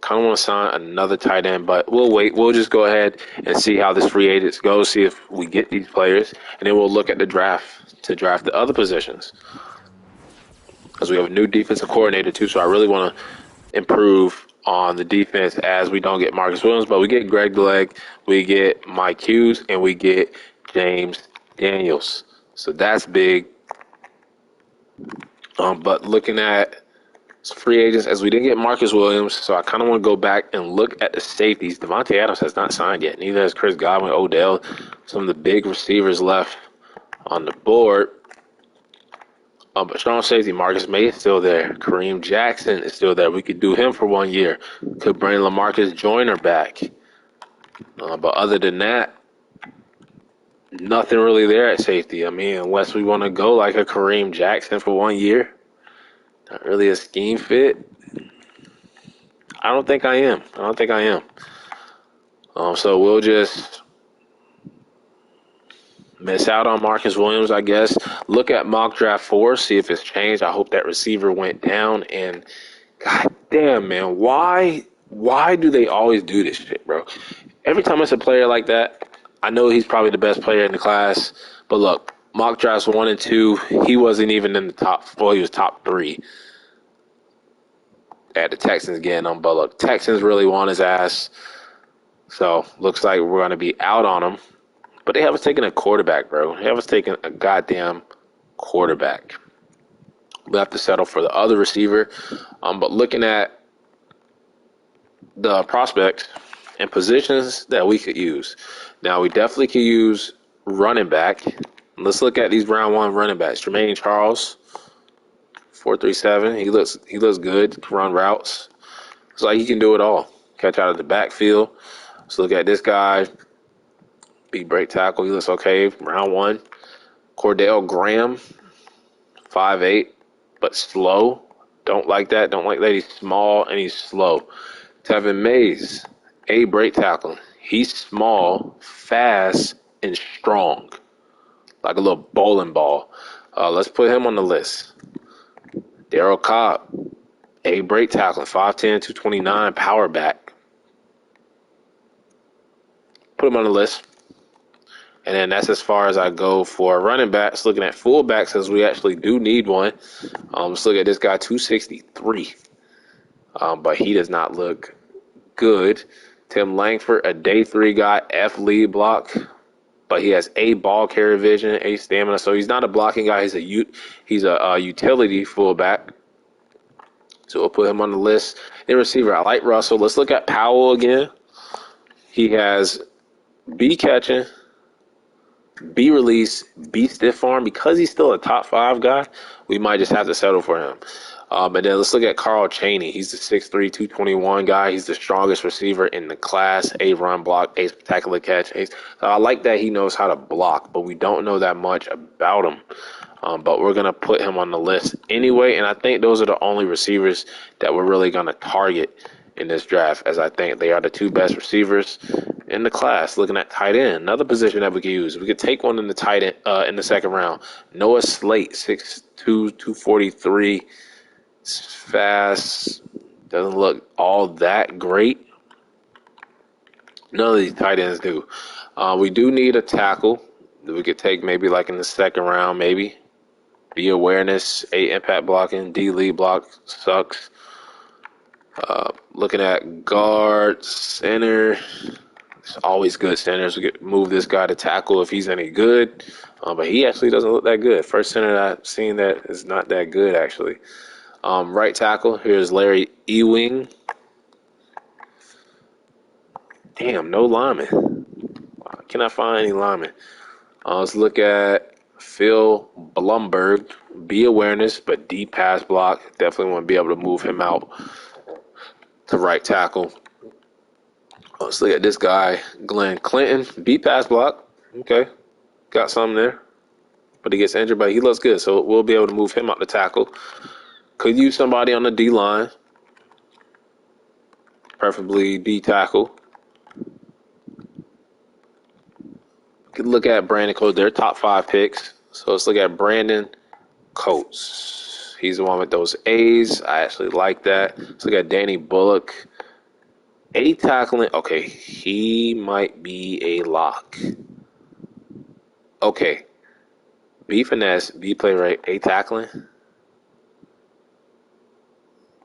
But we'll wait. We'll just go ahead and see how this free agents goes. See if we get these players, and then we'll look at the draft to draft the other positions. Because we have a new defensive coordinator too, so I really want to improve on the defense as we don't get Marcus Williams, but we get Greg the Leg, we get Mike Hughes, and we get James Daniels. So that's big. But looking at free agents, as we didn't get Marcus Williams, so I kind of want to go back and look at the safeties. Devontae Adams has not signed yet. Neither has Chris Godwin, Odell. Some of the big receivers left on the board. But strong safety, Marcus May is still there. Kareem Jackson is still there. We could do him for 1 year. Could bring LaMarcus Joyner back. But other than that, nothing really there at safety. I mean, unless we want to go like a Kareem Jackson for 1 year. Not really a scheme fit. I don't think I am. So we'll just miss out on Marcus Williams, I guess. Look at mock draft 4, see if it's changed. I hope that receiver went down. And god damn, man, why do they always do this shit, bro? Every time it's a player like that, I know he's probably the best player in the class. But look, mock drafts 1 and 2, he wasn't even in the top. Well, he was top 3 at the Texans getting him. But look, Texans really want his ass. So looks like we're going to be out on him. But they have us taking a quarterback, bro. They have us taking a goddamn quarterback. We'll have to settle for the other receiver. But looking at the prospects and positions that we could use. Now, we definitely could use running back. Let's look at these round 1 running backs. Jermaine Charles, 4.37. He looks good. Can run routes. It's like he can do it all. Catch out of the backfield. Let's look at this guy. Big break tackle. He looks okay. Round 1. Cordell Graham, 5'8", but slow. Don't like that. He's small and he's slow. Tevin Mays, a break tackle. He's small, fast, and strong. Like a little bowling ball. Let's put him on the list. Daryl Cobb, a break tackle. 5'10", 229, power back. Put him on the list. And then that's as far as I go for running backs. Looking at fullbacks, as we actually do need one. Let's look at this guy, 263. But he does not look good. Tim Langford, a day 3 guy, F lead block. But he has A ball carrier vision, A stamina. So he's not a blocking guy. He's a utility fullback. So we'll put him on the list. In receiver, I like Russell. Let's look at Powell again. He has B catching, B release, B stiff arm. Because he's still a top 5 guy, we might just have to settle for him. And then let's look at Carl Chaney. He's the 6'3", 221 guy. He's the strongest receiver in the class. A run block, a spectacular catch. So I like that he knows how to block, but we don't know that much about him. But we're going to put him on the list anyway. And I think those are the only receivers that we're really going to target in this draft, as I think they are the two best receivers in the class. Looking at tight end, another position that we could use. We could take one in the tight end in the second round. Noah Slate, 6'2", 243. Fast. Doesn't look all that great. None of these tight ends do. We do need a tackle that we could take maybe like in the second round, maybe. B awareness, A impact blocking, D lead block sucks. Looking at guard, center. It's always good centers. We could move this guy to tackle if he's any good. But he actually doesn't look that good. First center that I've seen that is not that good, actually. Right tackle, here's Larry Ewing. Damn, no lineman. Can I find any linemen? Let's look at Phil Blumberg. B awareness, but D pass block. Definitely want to be able to move him out to right tackle. Let's look at this guy, Glenn Clinton. B pass block. Okay, got something there. But he gets injured, but he looks good, so we'll be able to move him out to tackle. Could use somebody on the D line, preferably D tackle. Could look at Brandon Coates. They're top 5 picks. So let's look at Brandon Coates. He's the one with those A's. I actually like that. Let's look at Danny Bullock. A tackling. Okay, he might be a lock. Okay. B finesse, B play rate, A tackling.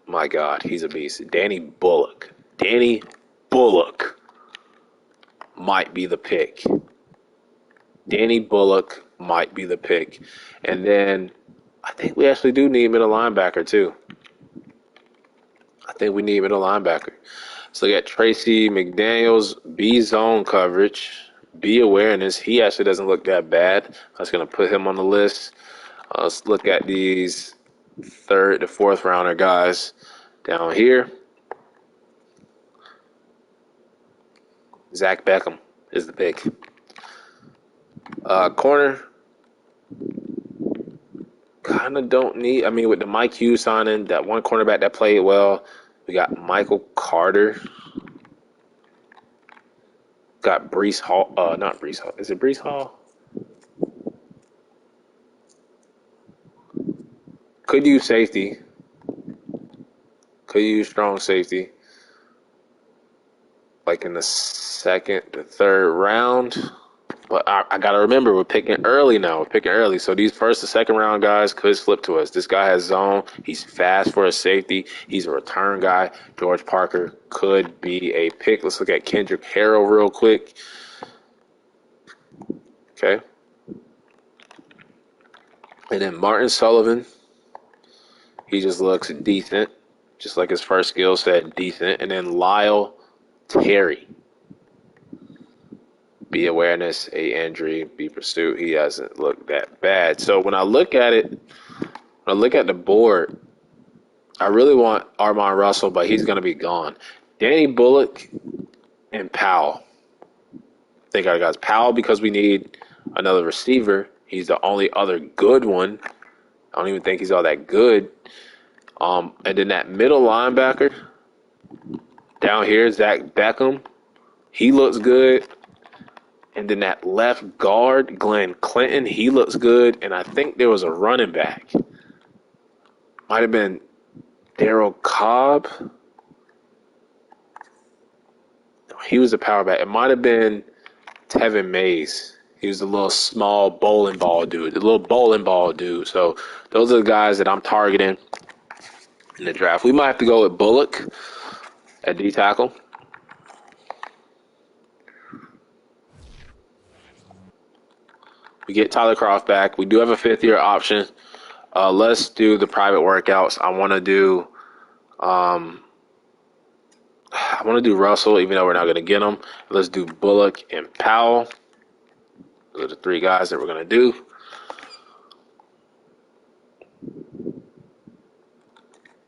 My God, he's a beast. Danny Bullock. Danny Bullock might be the pick. Danny Bullock might be the pick. And then I think we actually do need middle linebacker too. I think we need middle linebacker. Let's look at Tracy McDaniels, B zone coverage, B awareness. He actually doesn't look that bad. I was going to put him on the list. Let's look at these third to fourth rounder guys down here. Zach Beckham is the pick. Corner, kind of don't need. I mean, with the Mike Hughes signing, that one cornerback that played well, we got Michael Carter. Got Breece Hall. Not Breece Hall. Is it Breece Hall? Could use safety. Could use strong safety. Like in the second to third round. But I got to remember, we're picking early now. We're picking early. So these first and second round guys could slip to us. This guy has zone. He's fast for a safety. He's a return guy. George Parker could be a pick. Let's look at Kendrick Harrell real quick. Okay. And then Martin Sullivan. He just looks decent. Just like his first skill set, decent. And then Lyle Terry. B awareness, A injury, B pursuit. He hasn't looked that bad. So when I look at it, when I look at the board, I really want Armon Russell, but he's going to be gone. Danny Bullock and Powell. I think I got Powell because we need another receiver. He's the only other good one. I don't even think he's all that good. And then that middle linebacker down here, Zach Beckham. He looks good. And then that left guard, Glenn Clinton, he looks good. And I think there was a running back. Might have been Daryl Cobb. He was a power back. It might have been Tevin Mays. He was a little small bowling ball dude. So those are the guys that I'm targeting in the draft. We might have to go with Bullock at D tackle. We get Tyler Croft back. We do have a 5th-year option. Let's do the private workouts. I want to do Russell, even though we're not going to get him. Let's do Bullock and Powell. Those are the 3 guys that we're going to do.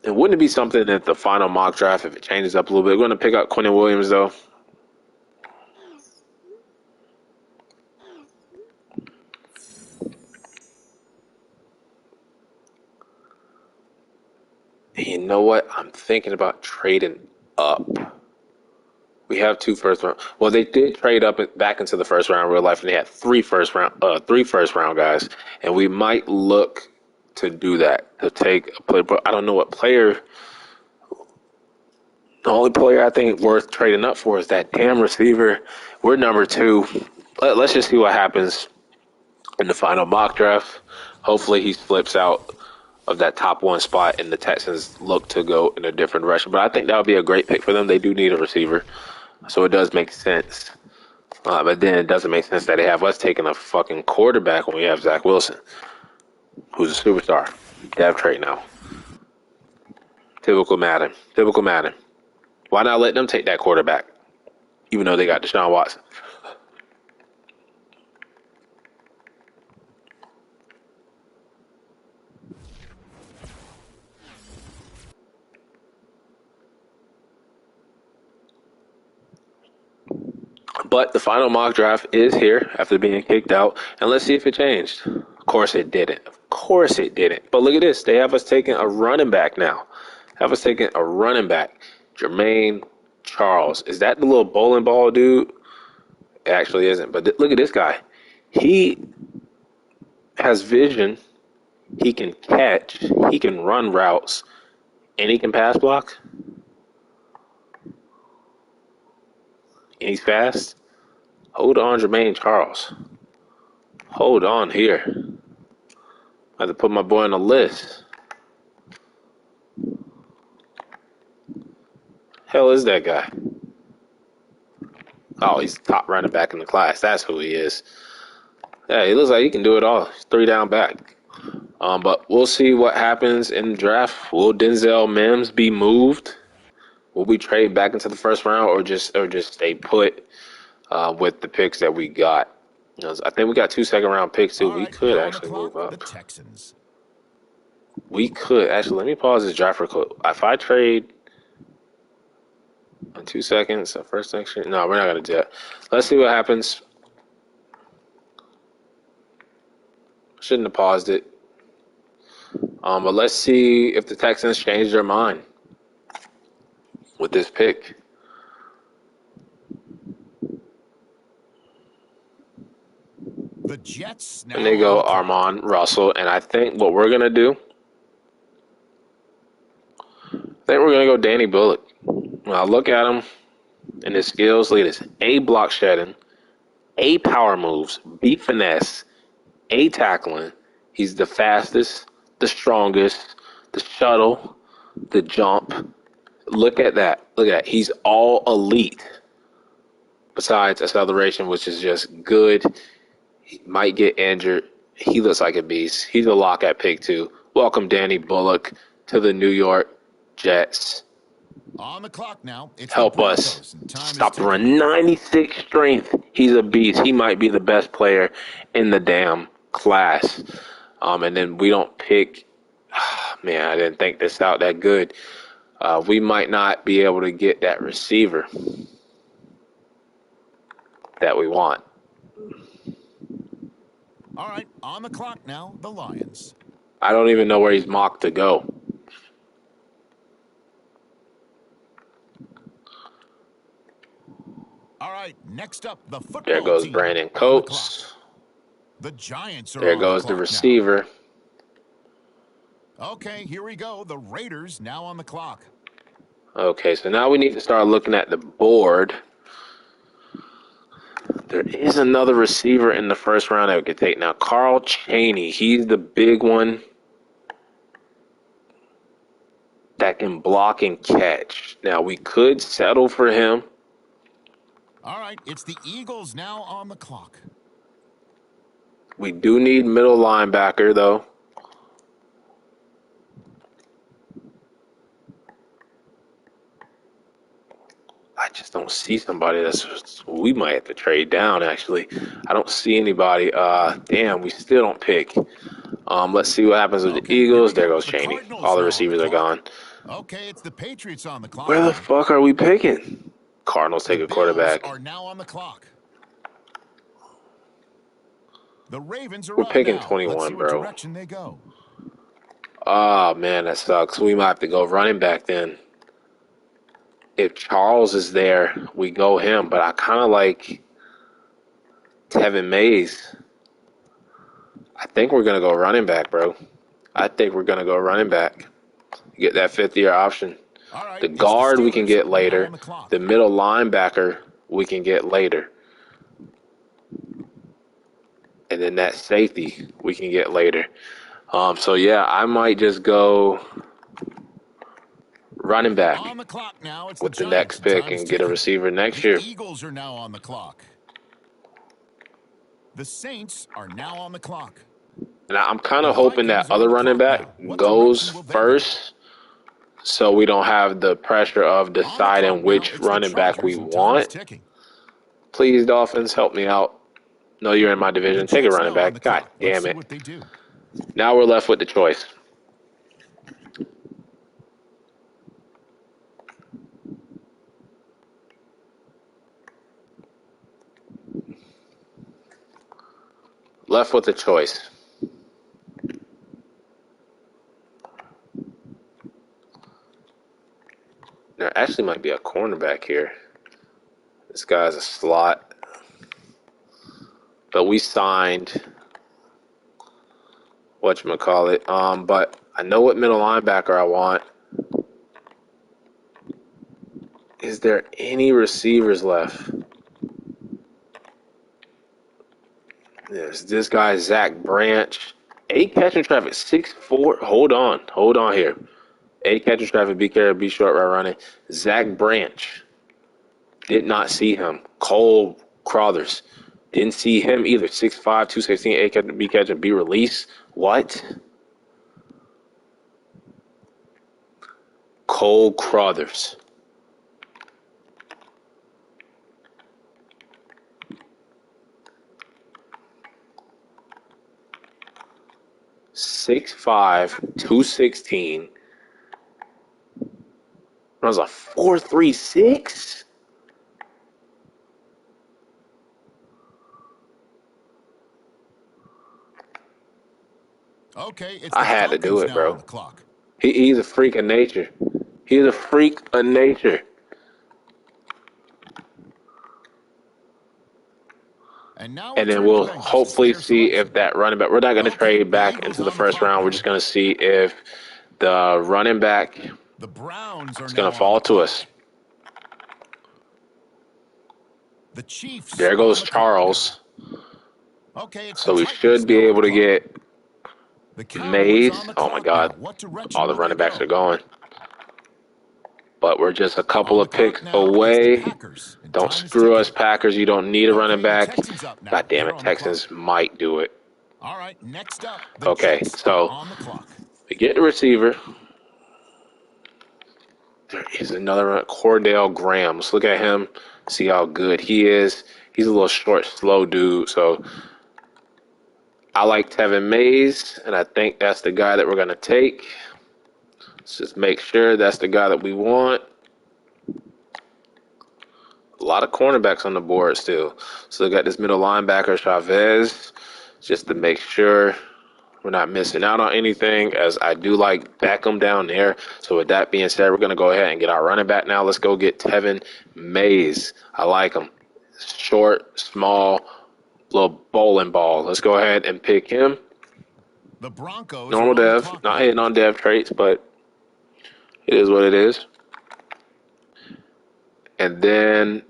And wouldn't it be something that the final mock draft, if it changes up a little bit, we're going to pick up Quentin Williams, though. You know what? I'm thinking about trading up. We have 2 first round. Well, they did trade up back into the first round in real life, and they had 3 first round guys. And we might look to do that, to take a player. But I don't know what player. The only player I think worth trading up for is that damn receiver. We're number 2. Let's just see what happens in the final mock draft. Hopefully he flips out of that top 1 spot and the Texans look to go in a different direction. But I think that would be a great pick for them. They do need a receiver. So it does make sense. But then it doesn't make sense that they have us taking a fucking quarterback when we have Zach Wilson, who's a superstar. Dev trade now. Typical Madden. Typical Madden. Why not let them take that quarterback, even though they got Deshaun Watson? But the final mock draft is here after being kicked out, and let's see if it changed. Of course it didn't. Of course it didn't. But look at this. They have us taking a running back now. Have us taking a running back. Jermaine Charles. Is that the little bowling ball dude? It actually isn't. But look at this guy. He has vision. He can catch. He can run routes. And he can pass block. And he's fast. Hold on, Jermaine Charles. Hold on here. I have to put my boy on the list. Hell is that guy? Oh, he's top running back in the class. That's who he is. Yeah, he looks like he can do it all. He's 3 down back. But we'll see what happens in the draft. Will Denzel Mims be moved? Will we trade back into the first round or just stay put with the picks that we got? You know, I think we got 2 second-round picks, too. We could actually move up. The Texans. We could. Actually, let me pause this draft real quick. If I trade in 2 seconds, first section. No, we're not going to do that. Let's see what happens. Shouldn't have paused it. But let's see if the Texans change their mind with this pick. The Jets now. And they go Armand Russell. And I think what we're going to do, go Danny Bullock. Now look at him and his skills. Look at this. A, block shedding. A, power moves. B, finesse. A, tackling. He's the fastest, the strongest, the shuttle, the jump. Look at that. Look at that. He's all elite. Besides acceleration, which is just good. He might get injured. He looks like a beast. He's a lock at pick 2. Welcome, Danny Bullock, to the New York Jets. On the clock now. It's Help us stop the run. 96 strength. He's a beast. He might be the best player in the damn class. And then we don't pick. Man, I didn't think this out that good. We might not be able to get that receiver that we want. All right, on the clock now, the Lions. I don't even know where he's mocked to go. All right, next up, the football There goes team. Brandon Coates. The Giants are There on goes the receiver. Now. Okay, here we go. The Raiders now on the clock. Okay, so now we need to start looking at the board. There is another receiver in the first round that we could take. Now, Carl Chaney, he's the big one that can block and catch. Now, we could settle for him. All right, it's the Eagles now on the clock. We do need middle linebacker, though. I just don't see somebody that's. We might have to trade down, actually. I don't see anybody. Damn, we still don't pick. Let's see what happens with the Eagles. There goes Chaney. All the receivers are gone. Okay, it's the Patriots on the clock. Where the fuck are we picking? Cardinals take a quarterback. Are now on the clock. The Ravens are We're picking now. 21, Let's see bro. what direction they go. Oh, man, that sucks. We might have to go running back then. If Charles is there, we go him. But I kind of like Tevin Mays. I think we're going to go running back, bro. I think we're going to go running back. Get that fifth-year option. All right, The it's guard we can Steelers get now later. on the clock. The middle linebacker we can get later. And then that safety we can get later. So, yeah, I might just go running back On the clock now, it's the with the Giants. next pick Time is and get a ticking. receiver next The year. Eagles are now on the clock. The Saints are now on the clock. And I'm kind The of hoping Vikings that are other on the running clock back now. What goes direction will they go? first so we don't have the pressure of On the deciding clock now, which it's the running back we Chargers, and time is want. ticking. Please, Dolphins, help me out. No, you're in my The division. Take a Jets running now on the back. God clock. Let's damn see it. what they do. Now we're left with the choice. Left with the choice. There actually might be a cornerback here. This guy's a slot. But we signed whatchamacallit. But I know what middle linebacker I want. Is there any receivers left? There's this guy, Zach Branch. 8 catching traffic, 6'4". Hold on here. 8 catching traffic, be careful, be short, right running. Zach Branch. Did not see him. Cole Crothers. Didn't see him either. 6'5", 216, 8 catching, be catching, be released. What? Cole Crothers. Six five, 216. Runs a 4.36. Okay, it's I the had to do Falcons it, now on bro. the clock. He's a freak of nature. He's a freak of nature. And now And then returning the we'll Bengals is hopefully their see selection. if that running back. We're not going to Okay, trade the back Eagles into the on the first clock round. We're now. just going to see if the running back The Browns are is now going to on the fall to clock. us. The Chiefs There are goes on the clock Charles. now. Okay, it's the So we Titans should be now on able the to clock. get The Cowboys Mays. on the Oh my clock now. God. What direction All the will they running backs go? are going. But we're just a couple On the of picks clock now, it's the away. Packers, and Don't time is screw ticking. us, Packers. You don't need a running Okay, the back. Texans up now. God damn They're it. on the clock. Texans might do it. All right, next up, the Okay, Jets are so on the clock. we get the receiver. There is another one, Cordell Graham. Let's look at him, see how good he is. He's a little short, slow dude. So I like Tevin Mays, and I think that's the guy that we're going to take. Let's just make sure that's the guy that we want. A lot of cornerbacks on the board still. So we got this middle linebacker, Chavez, just to make sure we're not missing out on anything, as I do like Beckham down there. So with that being said, we're going to go ahead and get our running back now. Let's go get Tevin Mays. I like him. Short, small, little bowling ball. Let's go ahead and pick him. The Broncos Normal are on the dev. clock Not now. hitting on dev traits, but it is what it is. And then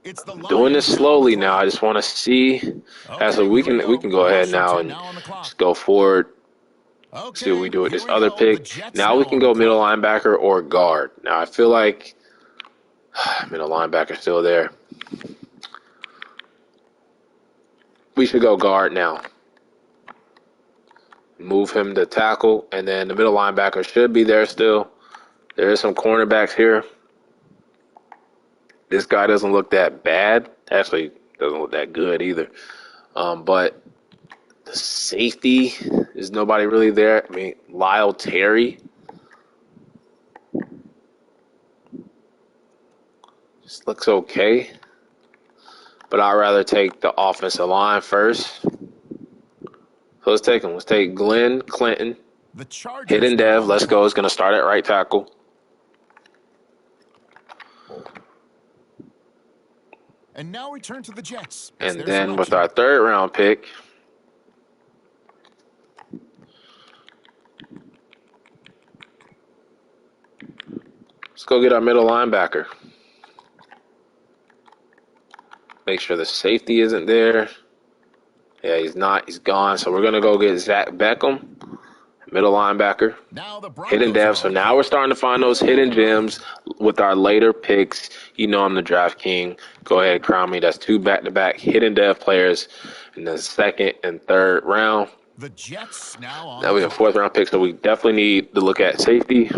It's the doing this Lions now on the slowly now. I clock. just want to see. So Okay, we here we can go. go ahead now Washington and now on the clock. just go forward. See what we Okay, do with here this we other go. The pick. Jets Now we now can on the go middle clock. linebacker or guard. Now I feel like middle linebacker still there. We should go guard now. Move him to tackle, and then the middle linebacker should be there still. There is some cornerbacks here. This guy doesn't look that bad. Actually, doesn't look that good either. But the safety is nobody really there. I mean, Lyle Terry just looks okay. But I'd rather take the offensive line first. So let's take them. Let's take Glenn Clinton The Chargers Hidden now Dev, on the let's go. clock. Is going to start at right tackle. And now we turn to the Jets. It's And their then with selection. our third round pick, let's go get our middle linebacker. Make sure the safety isn't there. Yeah, he's not. He's gone. So we're going to go get Zach Beckham, middle linebacker. Now the Hidden Broncos are Dev. on So the now clock. we're starting to find those hidden gems with our later picks. You know I'm the draft king. Go ahead, crown me. That's 2 back-to-back Hidden Dev players in the second and third round. The Jets now on Now the we have clock. 4th round picks, so we definitely need to look at safety.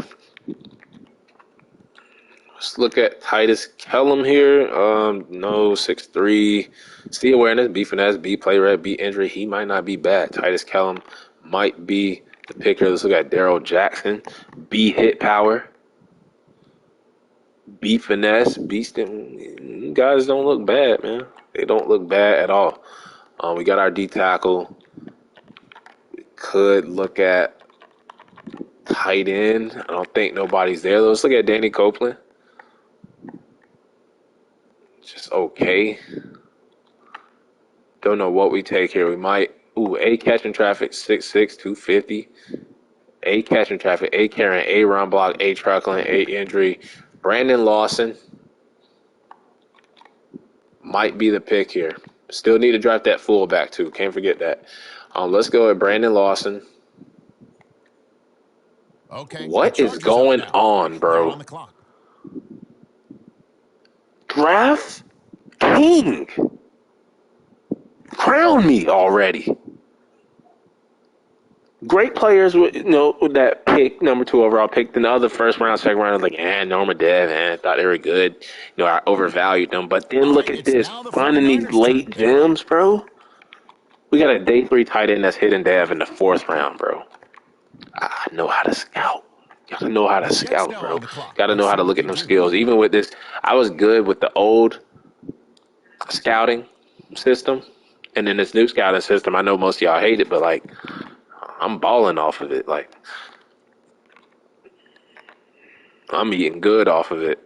Let's look at Titus Kellum here. No, 6'3". C awareness, B finesse, B play rep, B injury. He might not be bad. Titus Kellum might be the pick here. Let's look at Daryl Jackson. B hit power. B finesse. B stem. Guys don't look bad, man. They don't look bad at all. We got our D tackle. We could look at tight end. I don't think nobody's there. Let's look at Danny Copeland. Just okay. Don't know what we take here. We might. Ooh, A catching traffic, 6'6", 250. A catching traffic, A carrying, A run block, A truckling, A injury. Brandon Lawson might be the pick here. Still need to draft that fullback too. Can't forget that. Let's go with Brandon Lawson. Okay. What is going on, They're bro? on the clock. Draft king. Crown me already. Great players with with that pick, number 2 overall pick. Then the other first round, second round, like, Norma Dev, thought they were good. I overvalued them. But then look at this. Now the Finding these 49ers late turn. gems, bro. We got a day 3 tight end that's Hidden Dev in the 4th round, bro. I know how to scout. Gotta know how to scout, bro. Gotta know how to look at them skills. Even with this, I was good with the old scouting system. And then this new scouting system, I know most of y'all hate it, but like, I'm balling off of it. Like, I'm eating good off of it.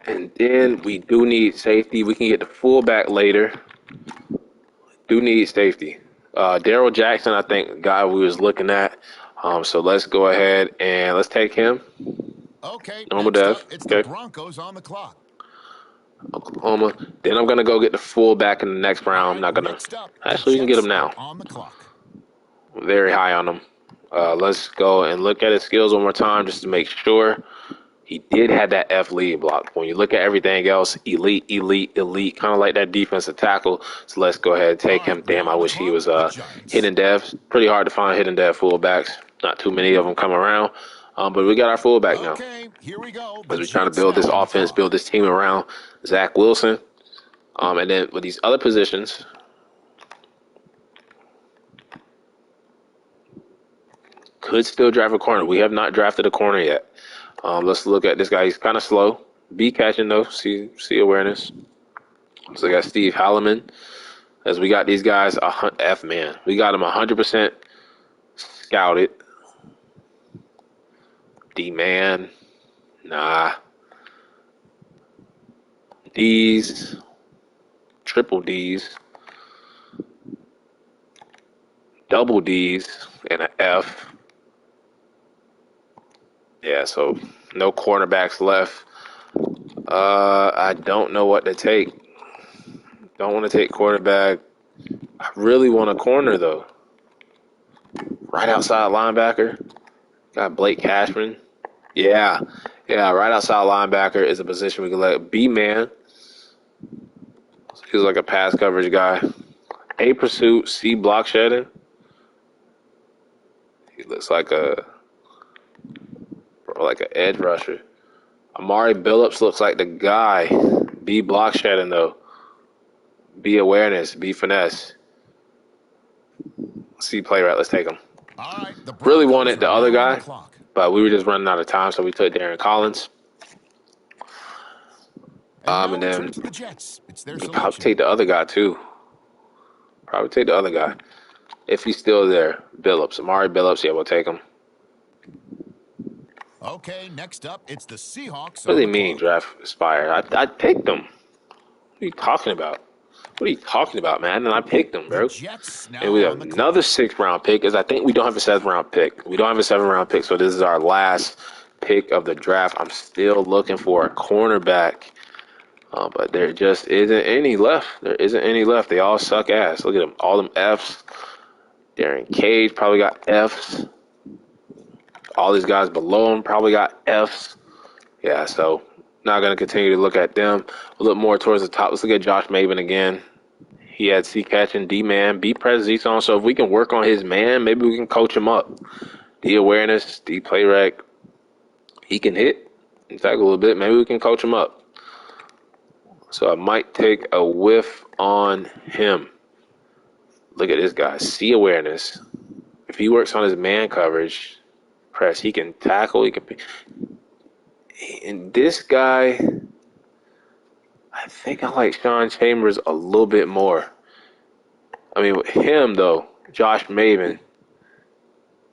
And then we do need safety. We can get the fullback later. Do need safety. Daryl Jackson, I think, the guy we was looking at. So let's go ahead and let's take him. Okay. Normal Next Dev. up, it's Okay. the Broncos on the clock. Oklahoma. Then I'm gonna go get the fullback in the next round. I'm not gonna. Next up, the Actually, we can get him Jets now. are on the clock. Very high on him. Let's go and look at his skills one more time just to make sure. He did have that F lead block. When you look at everything else, elite, elite, elite, kind of like that defensive tackle. So let's go ahead and take him. Damn, I wish he was hidden devs. Pretty hard to find hidden dev fullbacks. Not too many of them come around. But we got our fullback now. Okay, here we go. As we're trying to build this offense, build this team around Zach Wilson. And then with these other positions, could still draft a corner. We have not drafted a corner yet. Let's look at this guy. He's kind of slow. B catching though. See awareness. So we got Steve Halliman. As we got these guys, F man. We got him 100% scouted. D man. Nah. D's. Triple D's. Double D's. And an F. Yeah, so no cornerbacks left. I don't know what to take. Don't want to take quarterback. I really want a corner though. Right outside linebacker. Got Blake Cashman. Yeah. Right outside linebacker is a position we can let B-man. He's like a pass coverage guy. A pursuit, C block shedding. He looks like an edge rusher. Amari Billups looks like the guy. B block shedding though. B awareness, B finesse. C play right. Let's take him. All right, Really wanted the other guy, but we were just running out of time, so we took Darren Collins. And then to the Jets. It's their probably take the other guy too. if he's still there. Billups. Amari Billups. Yeah, we'll take him. Okay, next up, it's the Seahawks What do on they the mean, clock. draft expired? I picked them. What are you talking about? What are you talking about, man? And I picked them, The bro. Jets And now we have on the another clock. 6th-round pick. Is I think we don't have a 7th-round pick. We don't have a 7th-round pick, so this is our last pick of the draft. I'm still looking for a cornerback, but there just isn't any left. There isn't any left. They all suck ass. Look at them. All them Fs. Darren Cage probably got Fs. All these guys below him probably got Fs. Yeah, so not going to continue to look at them. A little more towards the top. Let's look at Josh Maven again. He had C catching, D man, B press on. So if we can work on his man, maybe we can coach him up. D awareness, D play rec. He can hit, in fact, a little bit. Maybe we can coach him up. So I might take a whiff on him. Look at this guy, C awareness. If he works on his man coverage, press, he can tackle. He can. And this guy, I think I like Sean Chambers a little bit more. I mean, with him, though, Josh Maven,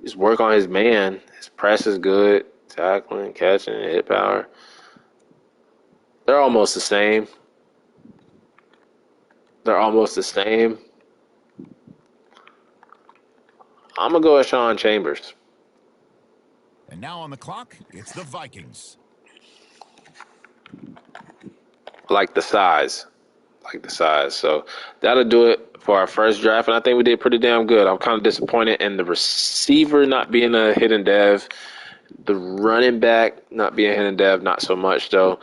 just work on his man. His press is good. Tackling, catching, hit power. They're almost the same. They're almost the same. I'm going to go with Sean Chambers. And now on the clock, it's the Vikings. Like the size. So that'll do it for our first draft, and I think we did pretty damn good. I'm kind of disappointed in the receiver not being a hidden dev, the running back not being a hidden dev, not so much though.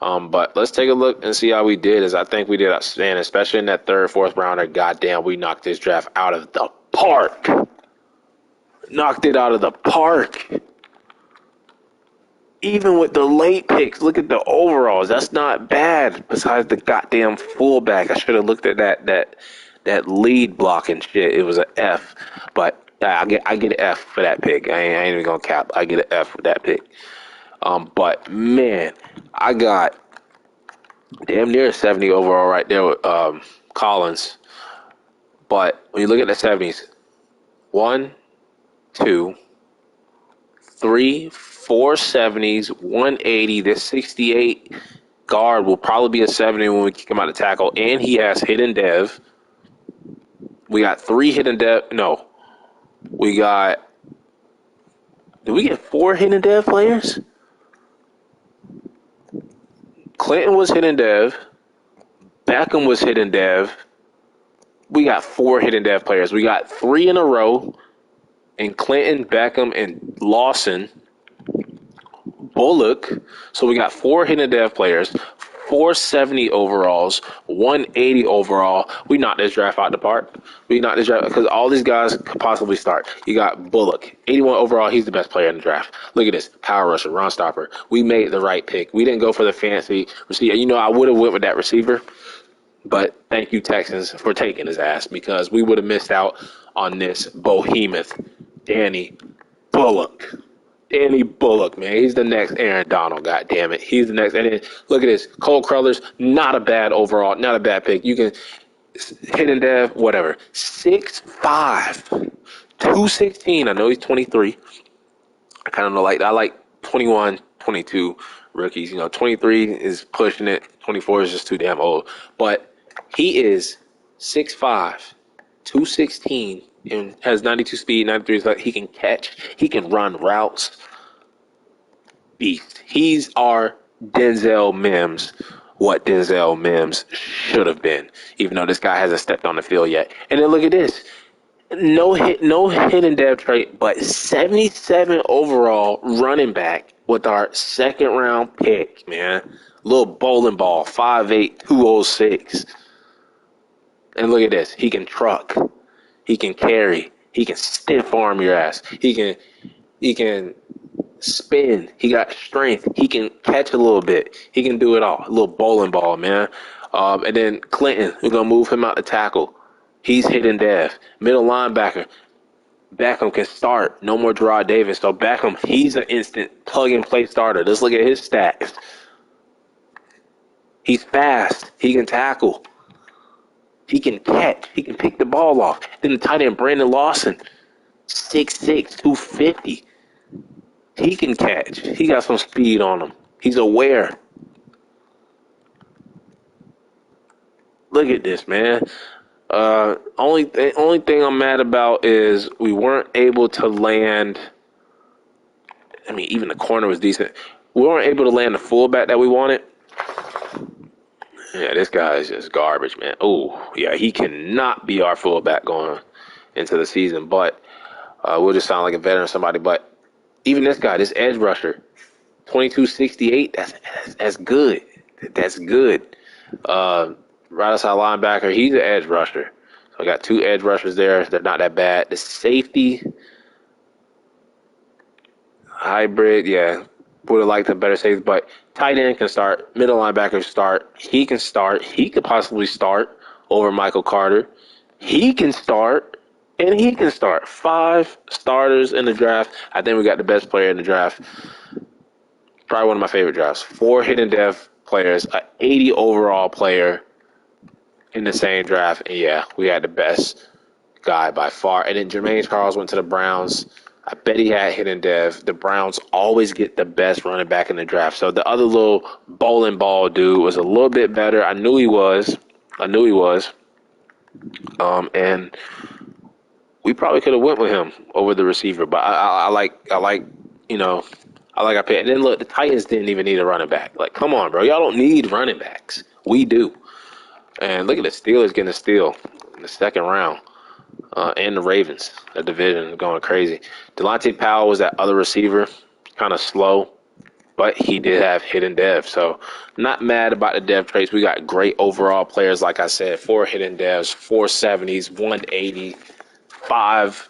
But let's take a look and see how we did. As I think we did outstanding, especially in that 3rd, 4th rounder. Goddamn, we knocked this draft out of the park. Knocked it out of the park. Even with the late picks, look at the overalls. That's not bad. Besides the goddamn fullback, I should have looked at that lead blocking shit. It was an F, but I get an F for that pick. I ain't even gonna cap. I get an F for that pick. But man, I got damn near a 70 overall right there with Collins. But when you look at the 70s, 1, 2, 3, 4 70s, 180. This 68 guard will probably be a 70 when we kick him out of tackle. And he has hidden dev. We got 3 hidden dev. No. We got. Did we get 4 hidden dev players? Clinton was hidden dev. Beckham was hidden dev. We got 4 hidden dev players. We got 3 in a row. And Clinton, Beckham, and Lawson. Bullock. So we got 4 hidden dev players, 470 overalls, 180 overall. We knocked this draft out the park. We knocked this draft because all these guys could possibly start. You got Bullock, 81 overall. He's the best player in the draft. Look at this, power rusher, run stopper. We made the right pick. We didn't go for the fancy receiver. You know, I would have went with that receiver, but thank you Texans for taking his ass because we would have missed out on this behemoth, Danny Bullock. Danny Bullock, man. He's the next Aaron Donald, God damn it. He's the next. And then look at this. Cole Crullers, not a bad overall, not a bad pick. You can hit and dev, whatever. 6'5", 216. I know he's 23. I kind of know, like, I like 21, 22 rookies. You know, 23 is pushing it. 24 is just too damn old. But he is 6'5", 216, and has 92 speed, 93. Like he can catch, he can run routes. Beast. He's our Denzel Mims. What Denzel Mims should have been, even though this guy hasn't stepped on the field yet. And then look at this. No hidden dev trait, but 77 overall running back with our 2nd round pick, man. Little bowling ball, 5'8", 206. And look at this. He can truck. He can carry. He can stiff arm your ass. He can spin. He got strength. He can catch a little bit. He can do it all. A little bowling ball, man. And then Clinton, we're going to move him out to tackle. He's hidden dev. Middle linebacker. Beckham can start. No more Gerard Davis. So Beckham, he's an instant plug-and-play starter. Let's look at his stats. He's fast. He can tackle. He can catch. He can pick the ball off. Then the tight end, Brandon Lawson, 6'6", 250. He can catch. He got some speed on him. He's aware. Look at this, man. Only thing I'm mad about is we weren't able to land. I mean, even the corner was decent. We weren't able to land the fullback that we wanted. Yeah, this guy is just garbage, man. Oh, yeah, he cannot be our fullback going into the season. But we'll just sound like a veteran or somebody. But even this guy, this edge rusher, 2268. That's good. That's good. Right outside linebacker, he's an edge rusher. So I got 2 edge rushers there. They're not that bad. The safety hybrid, yeah, would have liked a better safety, but tight end can start. Middle linebacker start. He can start. He could possibly start over Michael Carter. He can start, and he can start. 5 starters in the draft. I think we got the best player in the draft. Probably one of my favorite drafts. 4 hidden depth players, an 80 overall player in the same draft. And yeah, we had the best guy by far. And then Jermaine Charles went to the Browns. I bet he had hidden dev. The Browns always get the best running back in the draft. So the other little bowling ball dude was a little bit better. I knew he was. And we probably could have went with him over the receiver. But I like our pick. And then look, the Titans didn't even need a running back. Like, come on, bro. Y'all don't need running backs. We do. And look at the Steelers getting a steal in the second round. And the Ravens, the division, going crazy. Delonte Powell was that other receiver, kind of slow, but he did have hidden dev. So not mad about the dev traits. We got great overall players, like I said, 4 hidden devs, 4 70s, 180, 5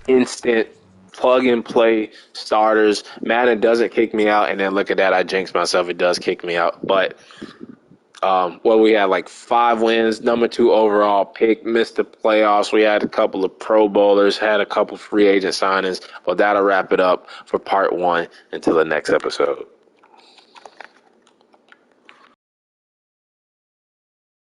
instant plug-and-play starters. Madden doesn't kick me out, and then look at that. I jinxed myself. It does kick me out, but we had like 5 wins, number 2 overall pick, missed the playoffs. We had a couple of Pro Bowlers, had a couple free agent signings. Well, that'll wrap it up for part 1 until the next episode.